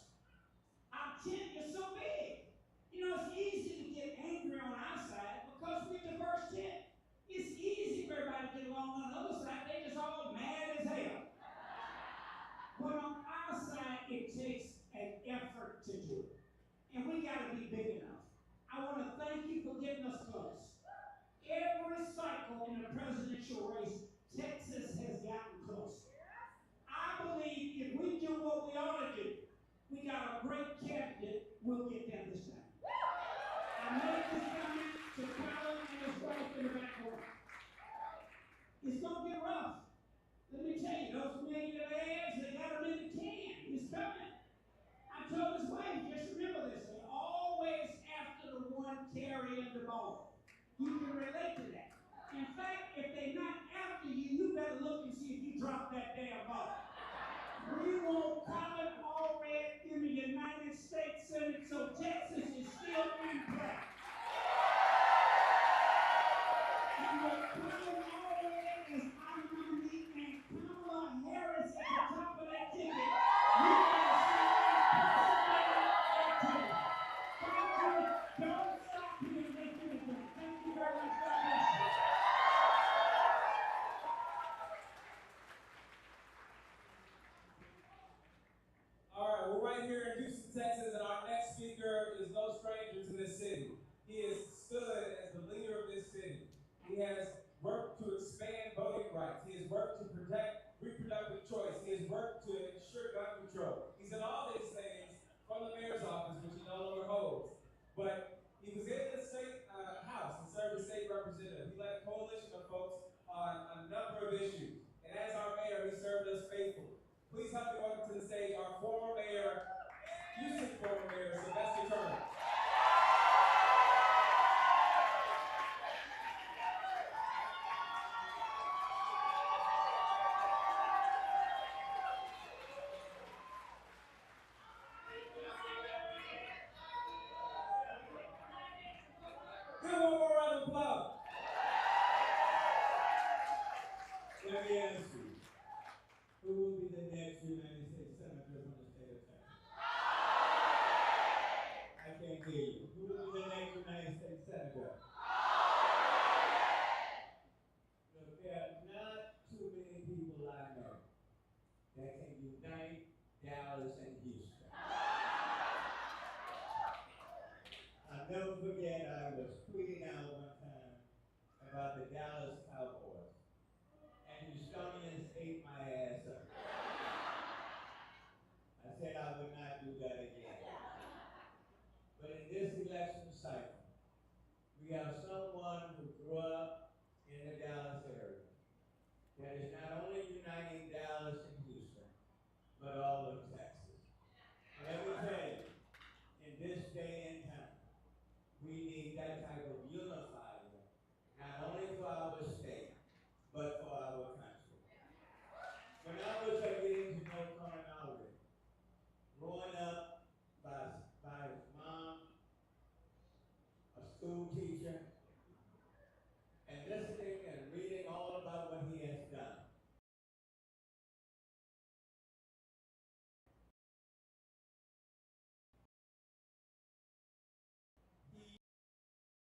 Our tent is so big. You know, it's easy to get angry on our side because we're a diverse tent. It's easy for everybody to get along on the other side. They just all mad as hell. But on our side, it takes an effort to do it. And we got to be big enough. I want to thank you for getting us close. Every cycle in the presidential race, Texas has gotten close. I believe if we do what we ought to do, we got a great candidate, we'll get them this time. I made this comment to Colin and his wife in the back row. It's going to get rough. Let me tell you, those negative ads, they got them in the can. It's coming. I told his wife, just remember this, they're always after the one carrying the ball. You can relate to that. In fact, if they're not after you, you better look and see if you drop that damn ball. We want Colin Allred in the United States Senate, so Texas is still in play. And with Colin Allred as our nominee and Kamala Harris at the top of that ticket, we got to see unprecedented activity. Don't stop here. Let's get it done. Thank you very much. God bless you. All right, we're right here in Houston, Texas, and our next speaker is no stranger to this city. He has stood as the leader of this city. He has worked to expand voting rights. He has worked to protect reproductive choice. He has worked to ensure gun control. He's done all these things from the mayor's office, which he no longer holds. But he was in the state house and served as state representative. He led a coalition of folks on a number of issues. And as our mayor, he served us faithfully. Please help me welcome to the stage our former mayor, Houston former mayor, Sylvester Turner. Give one more round of applause. Let me ask you, who will be the next United States Senator from the state of Texas? I can't hear you. Who will be the next United States Senator? Look, there are not too many people I know that can unite Dallas and Houston. I'll never forget I was tweeting out one time about the Dallas Cowboys. And Houstonians ate my ass up. I said I would not do that again. But in this election cycle, we have someone who grew up in the Dallas area that is not only uniting Dallas and Houston, but all of Texas. Let me tell you, in this day and time, we need that type of unifier, not only for our state, but for our country. When I was getting to know Colin Allred, growing up by his mom, a school teacher, and listening and reading all about what he has done,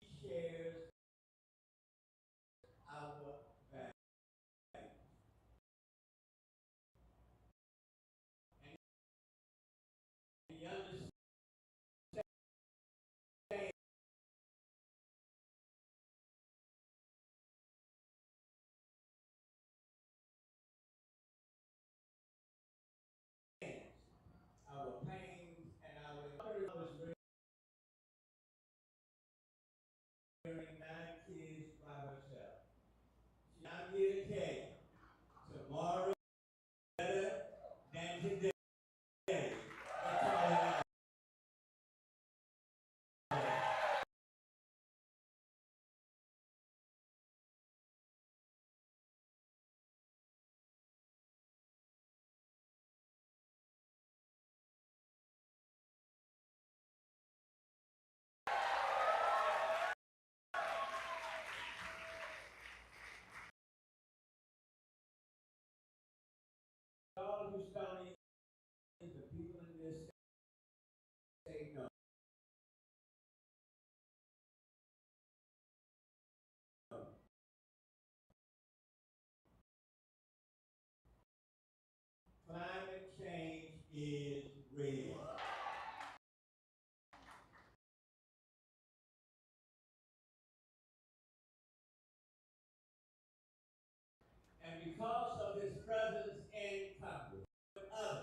he shares our today. That's all I all who's telling the people in this state no. Climate change is real. And because of his presence in Congress, others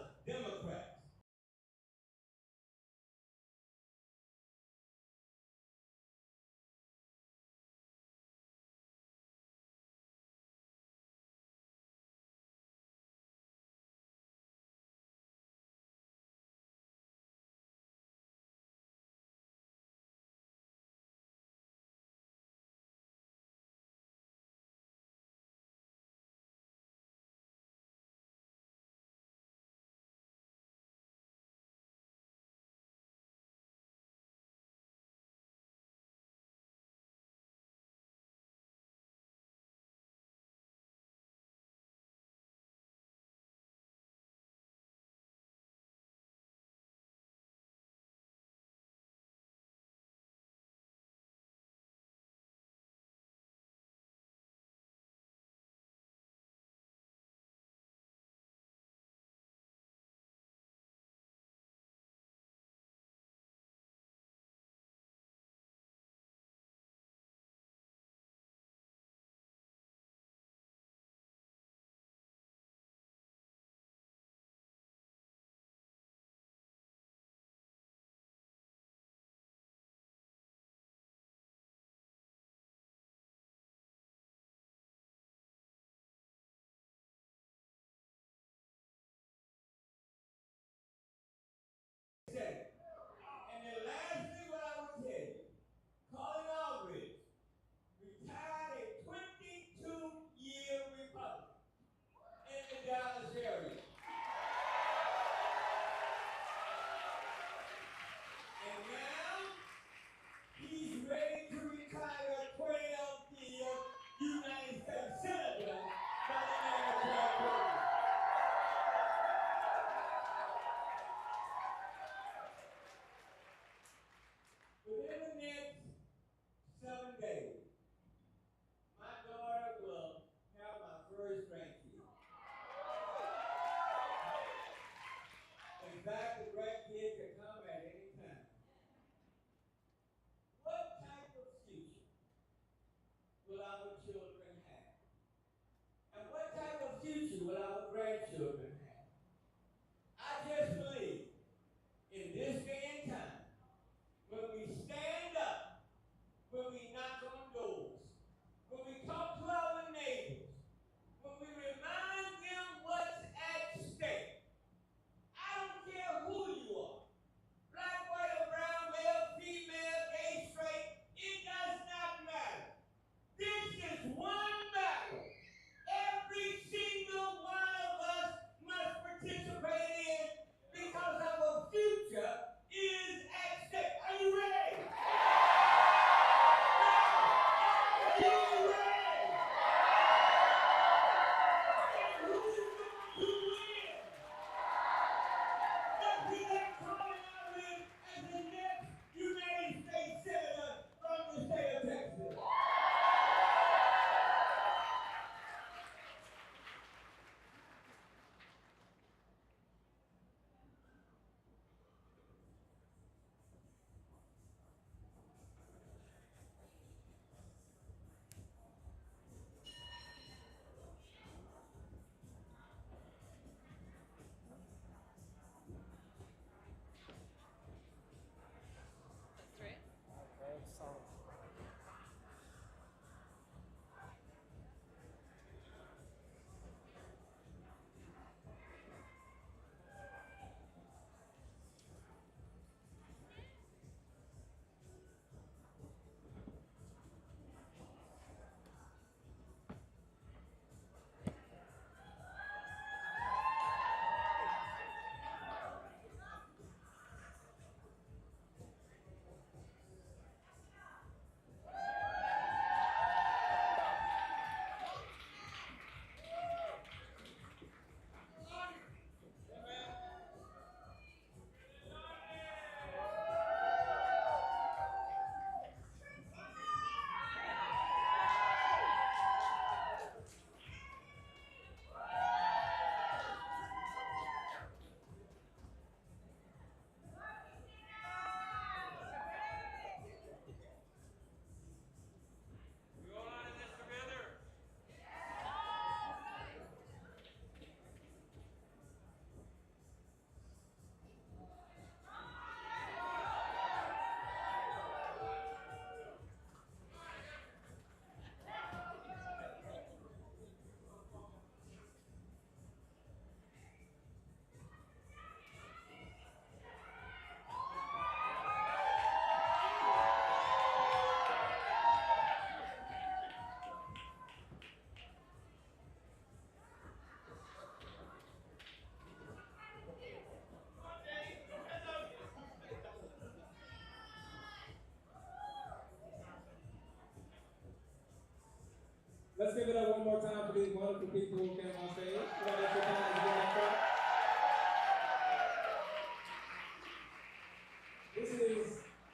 for these wonderful people who came on stage. You got extra time to get that truck?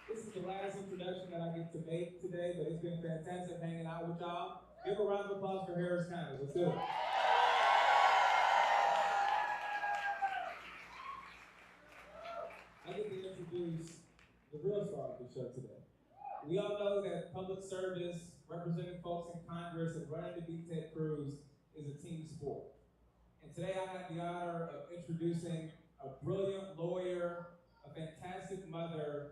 This is the last introduction that I get to make today, but it's been fantastic hanging out with y'all. Give a round of applause for Harris County. Let's do it. I get to introduce the real star of the show today. We all know that public service, representing folks in Congress, and running to beat Ted Cruz is a team sport. And today I have the honor of introducing a brilliant lawyer, a fantastic mother,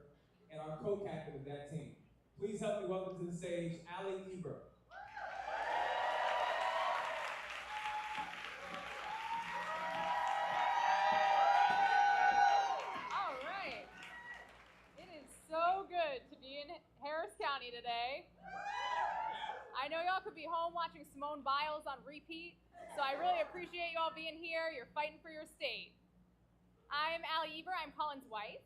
and our co-captain of that team. Please help me welcome to the stage, Allred. All right. It is so good to be in Harris County today. I know y'all could be home watching Simone Biles on repeat, so I really appreciate you all being here. You're fighting for your state. I'm Allred. I'm Colin's wife.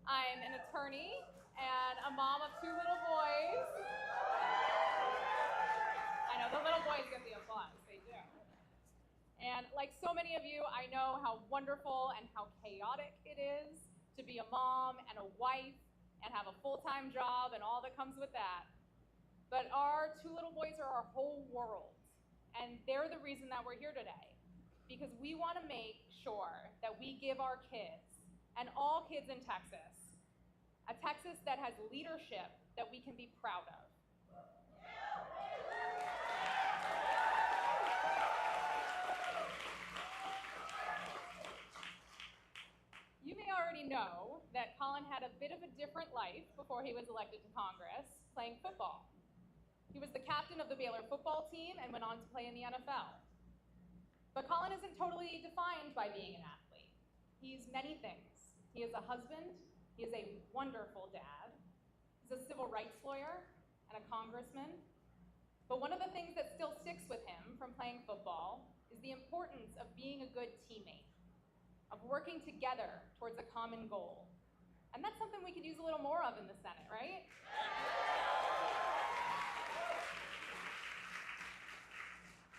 I'm an attorney and a mom of 2 little boys. I know, the little boys get the applause, they do. And like so many of you, I know how wonderful and how chaotic it is to be a mom and a wife and have a full-time job and all that comes with that. But our 2 little boys are our whole world, and they're the reason that we're here today, because we want to make sure that we give our kids, and all kids in Texas, a Texas that has leadership that we can be proud of. You may already know that Colin had a bit of a different life before he was elected to Congress, playing football. He was the captain of the Baylor football team and went on to play in the NFL. But Colin isn't totally defined by being an athlete. He's many things. He is a husband, he is a wonderful dad, he's a civil rights lawyer and a congressman. But one of the things that still sticks with him from playing football is the importance of being a good teammate, of working together towards a common goal. And that's something we could use a little more of in the Senate, right?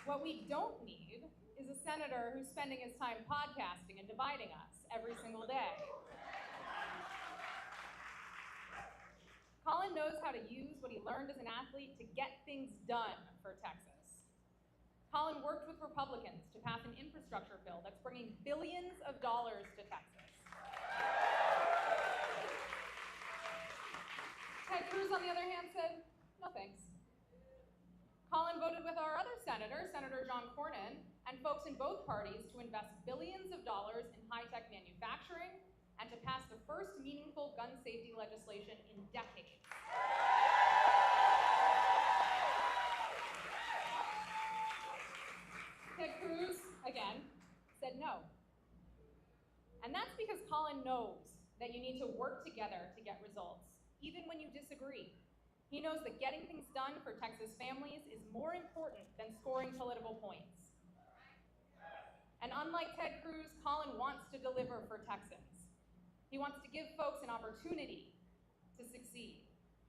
What we don't need is a senator who's spending his time podcasting and dividing us every single day. Colin knows how to use what he learned as an athlete to get things done for Texas. Colin worked with Republicans to pass an infrastructure bill that's bringing billions of dollars to Texas. Ted Cruz, on the other hand, said, no thanks. Colin voted with our other senator, Senator John Cornyn, and folks in both parties to invest billions of dollars in high-tech manufacturing and to pass the first meaningful gun safety legislation in decades. Ted Cruz, again, said no. And that's because Colin knows that you need to work together to get results, even when you disagree. He knows that getting things done for Texas families is more important than scoring political points. And unlike Ted Cruz, Colin wants to deliver for Texans. He wants to give folks an opportunity to succeed,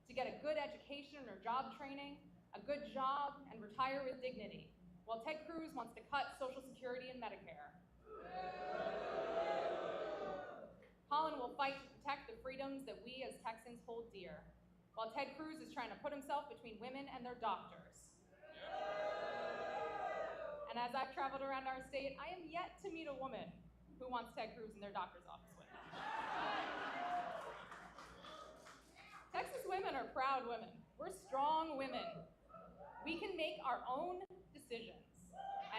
to get a good education or job training, a good job, and retire with dignity, while Ted Cruz wants to cut Social Security and Medicare. Colin will fight to protect the freedoms that we as Texans hold dear, while Ted Cruz is trying to put himself between women and their doctors. And as I've traveled around our state, I am yet to meet a woman who wants Ted Cruz in their doctor's office with them. Texas women are proud women. We're strong women. We can make our own decisions,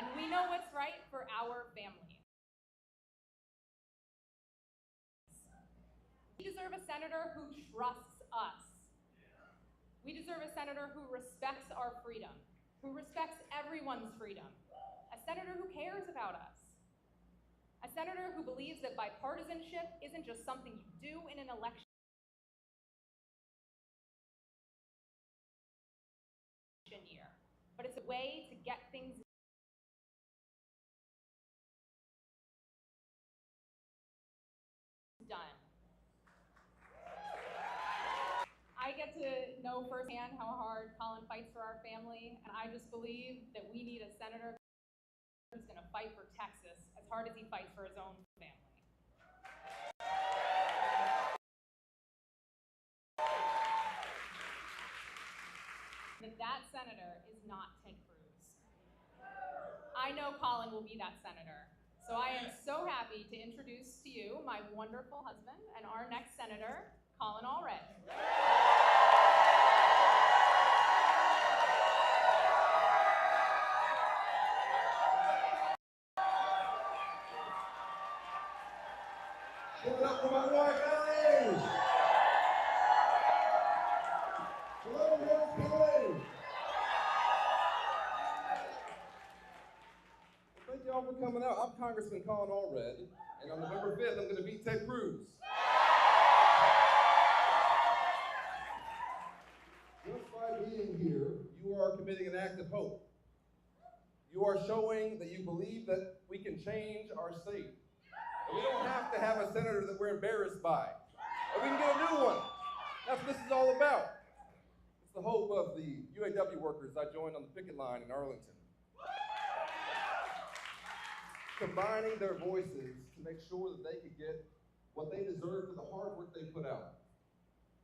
and we know what's right for our family. We deserve a senator who trusts us. We deserve a senator who respects our freedom, who respects everyone's freedom, a senator who cares about us, a senator who believes that bipartisanship isn't just something you do in an election year, but it's a way to get things done. I I get to know firsthand how hard Colin fights for our family, and I just believe that we need a senator who's going to fight for Texas as hard as he fights for his own family. That senator is not Ted Cruz. I know Colin will be that senator. So I am so happy to introduce to you my wonderful husband and our next senator, Colin Allred. Give it up for my wife, Allred. Hello, Colin. Thank y'all for coming out. I'm Congressman Colin Allred, and on November 5th, I'm going to beat Ted Cruz. Just by being here, you are committing an act of hope. You are showing that you believe that we can change our state. And we don't have to have a senator that we're embarrassed by. And we can get a new one. That's what this is all about. It's the hope of the UAW workers I joined on the picket line in Arlington. Combining their voices to make sure that they could get what they deserve for the hard work they put out.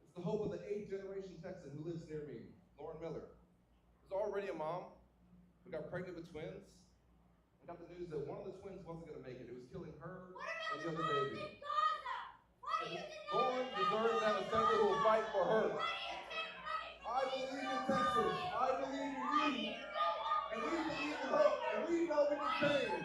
It's the hope of the 8th generation Texan who lives near me, Lauren Miller, who's already a mom, who got pregnant with twins, and got the news that one of the twins wasn't going to make it. It was killing her and the other baby. Lauren deserves to have a senator who will fight for her. I believe in Texas. I believe in you. And we believe in hope. And we know we can change.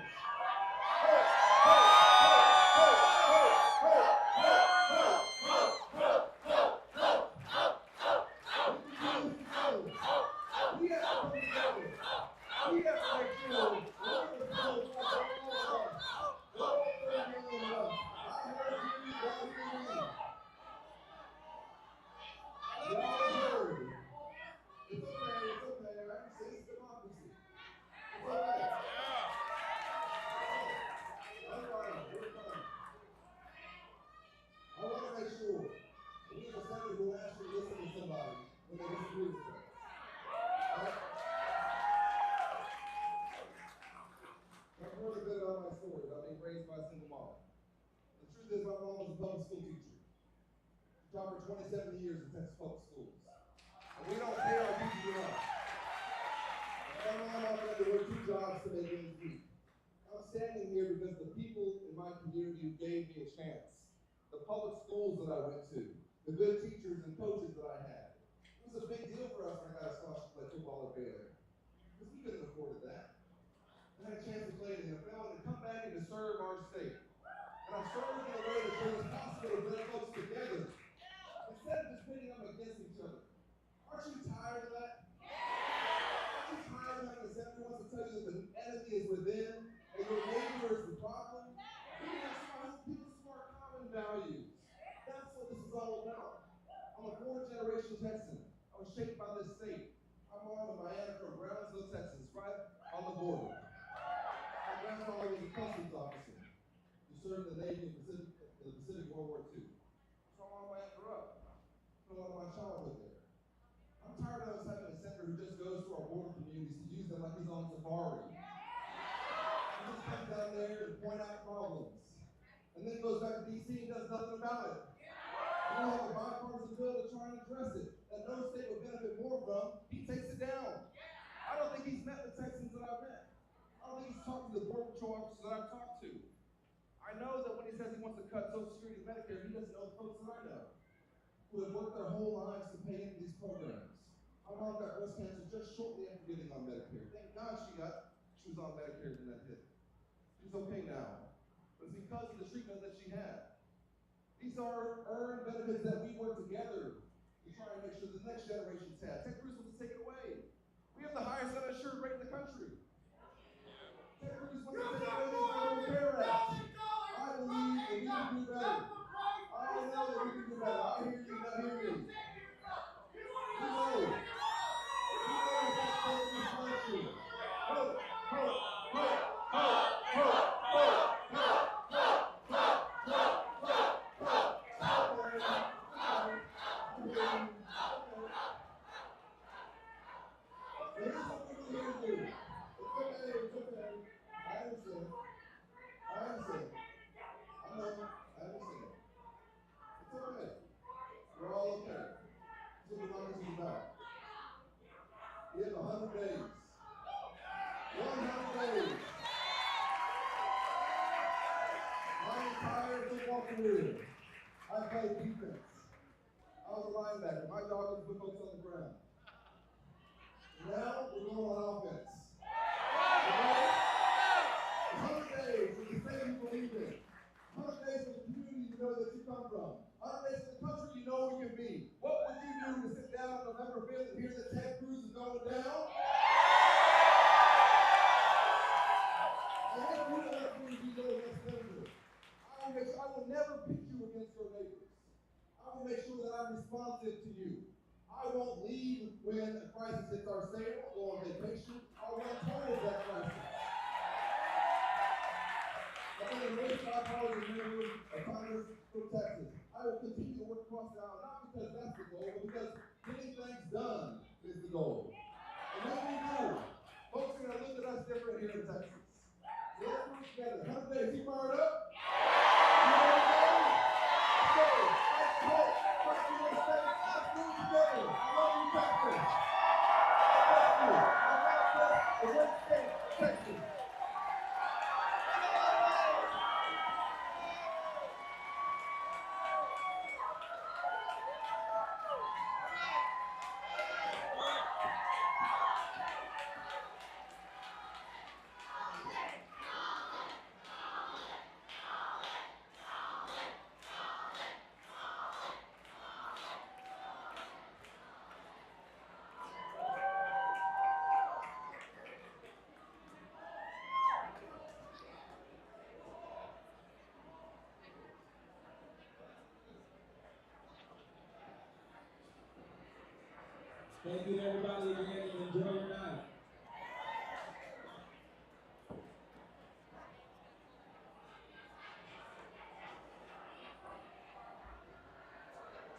Public school teacher. She taught for 27 years in Texas public schools. And we don't pay our teachers enough. And my mom had to work 2 jobs to make ends meet. I'm standing here because the people in my community gave me a chance. The public schools that I went to, the good teachers and coaches that I had. It was a big deal for us when I got a scholarship to play football at Baylor. Because we couldn't afford that. I had a chance to play in the NFL and to come back and to serve our state. And I served in a way that shows possible to bring folks together. Instead of just pitting them against each other. Aren't you tired of that? Aren't you tired of having a senator who wants to tell you that the enemy is within and your neighbor is the problem? We have people smart common values. That's what this is all about. I'm a 4th-generation Texan. I was shaped by this state. I'm on with Diana from Brownsville, Texas, right on the border. My grandfather was a customs officer. Served in the Navy in the Pacific World War II. That's how long I grew up. Spent a lot of my childhood there. I'm tired of us having a senator who just goes to our border communities to use them like he's on safari. He just comes down there to point out problems. And then goes back to D.C. and does nothing about it. And we have a bipartisan bill to try and address it that no state would benefit more from. He takes it down. I don't think he's met the Texans that I've met. I don't think he's talked to the Border Patrol officers that I've talked to. I know that when he says he wants to cut Social Security and Medicare, he doesn't know the folks that I know who have worked their whole lives to pay into these programs. My mom got breast cancer just shortly after getting on Medicare. Thank God she was on Medicare when that hit. She's okay now. But it's because of the treatment that she had. These are earned benefits that we work together to try and make sure the next generation's have. Ted Cruz wants to take it away. We have the highest uninsured rate in the country. Ted Cruz wants to take away the Affordable Care Act. I believe that we can do better. I know that we can do better. I hear you, not hear me. You know. You know that's taking reflection. Hope, hope, hope, hope, hope, hope, hope, hope, hope, hope. football career, I played defense. I was a linebacker. My job was to put folks on the ground. Now we're going on offense. 100 days for the state you believe in. 100 days for the community you know that you come from. 100 days for the country you know we can be. What would you do to sit down on November 5th and hear that Ted Cruz is going down? And if you elect me to be your next senator, I will never pit you against your neighbors. I will make sure that I'm responsive to you. I won't leave when a crisis hits our state or go on vacation. I'll run towards that crisis. I've been a race bipartisan member of Congress from Texas. I will continue to work across the aisle, not because that's the goal, but because getting things done is the goal. And when we do, folks are going to look at us different here in Texas. So let's work together. 100 days, you fired up? Thank you, everybody. Again, enjoy your night.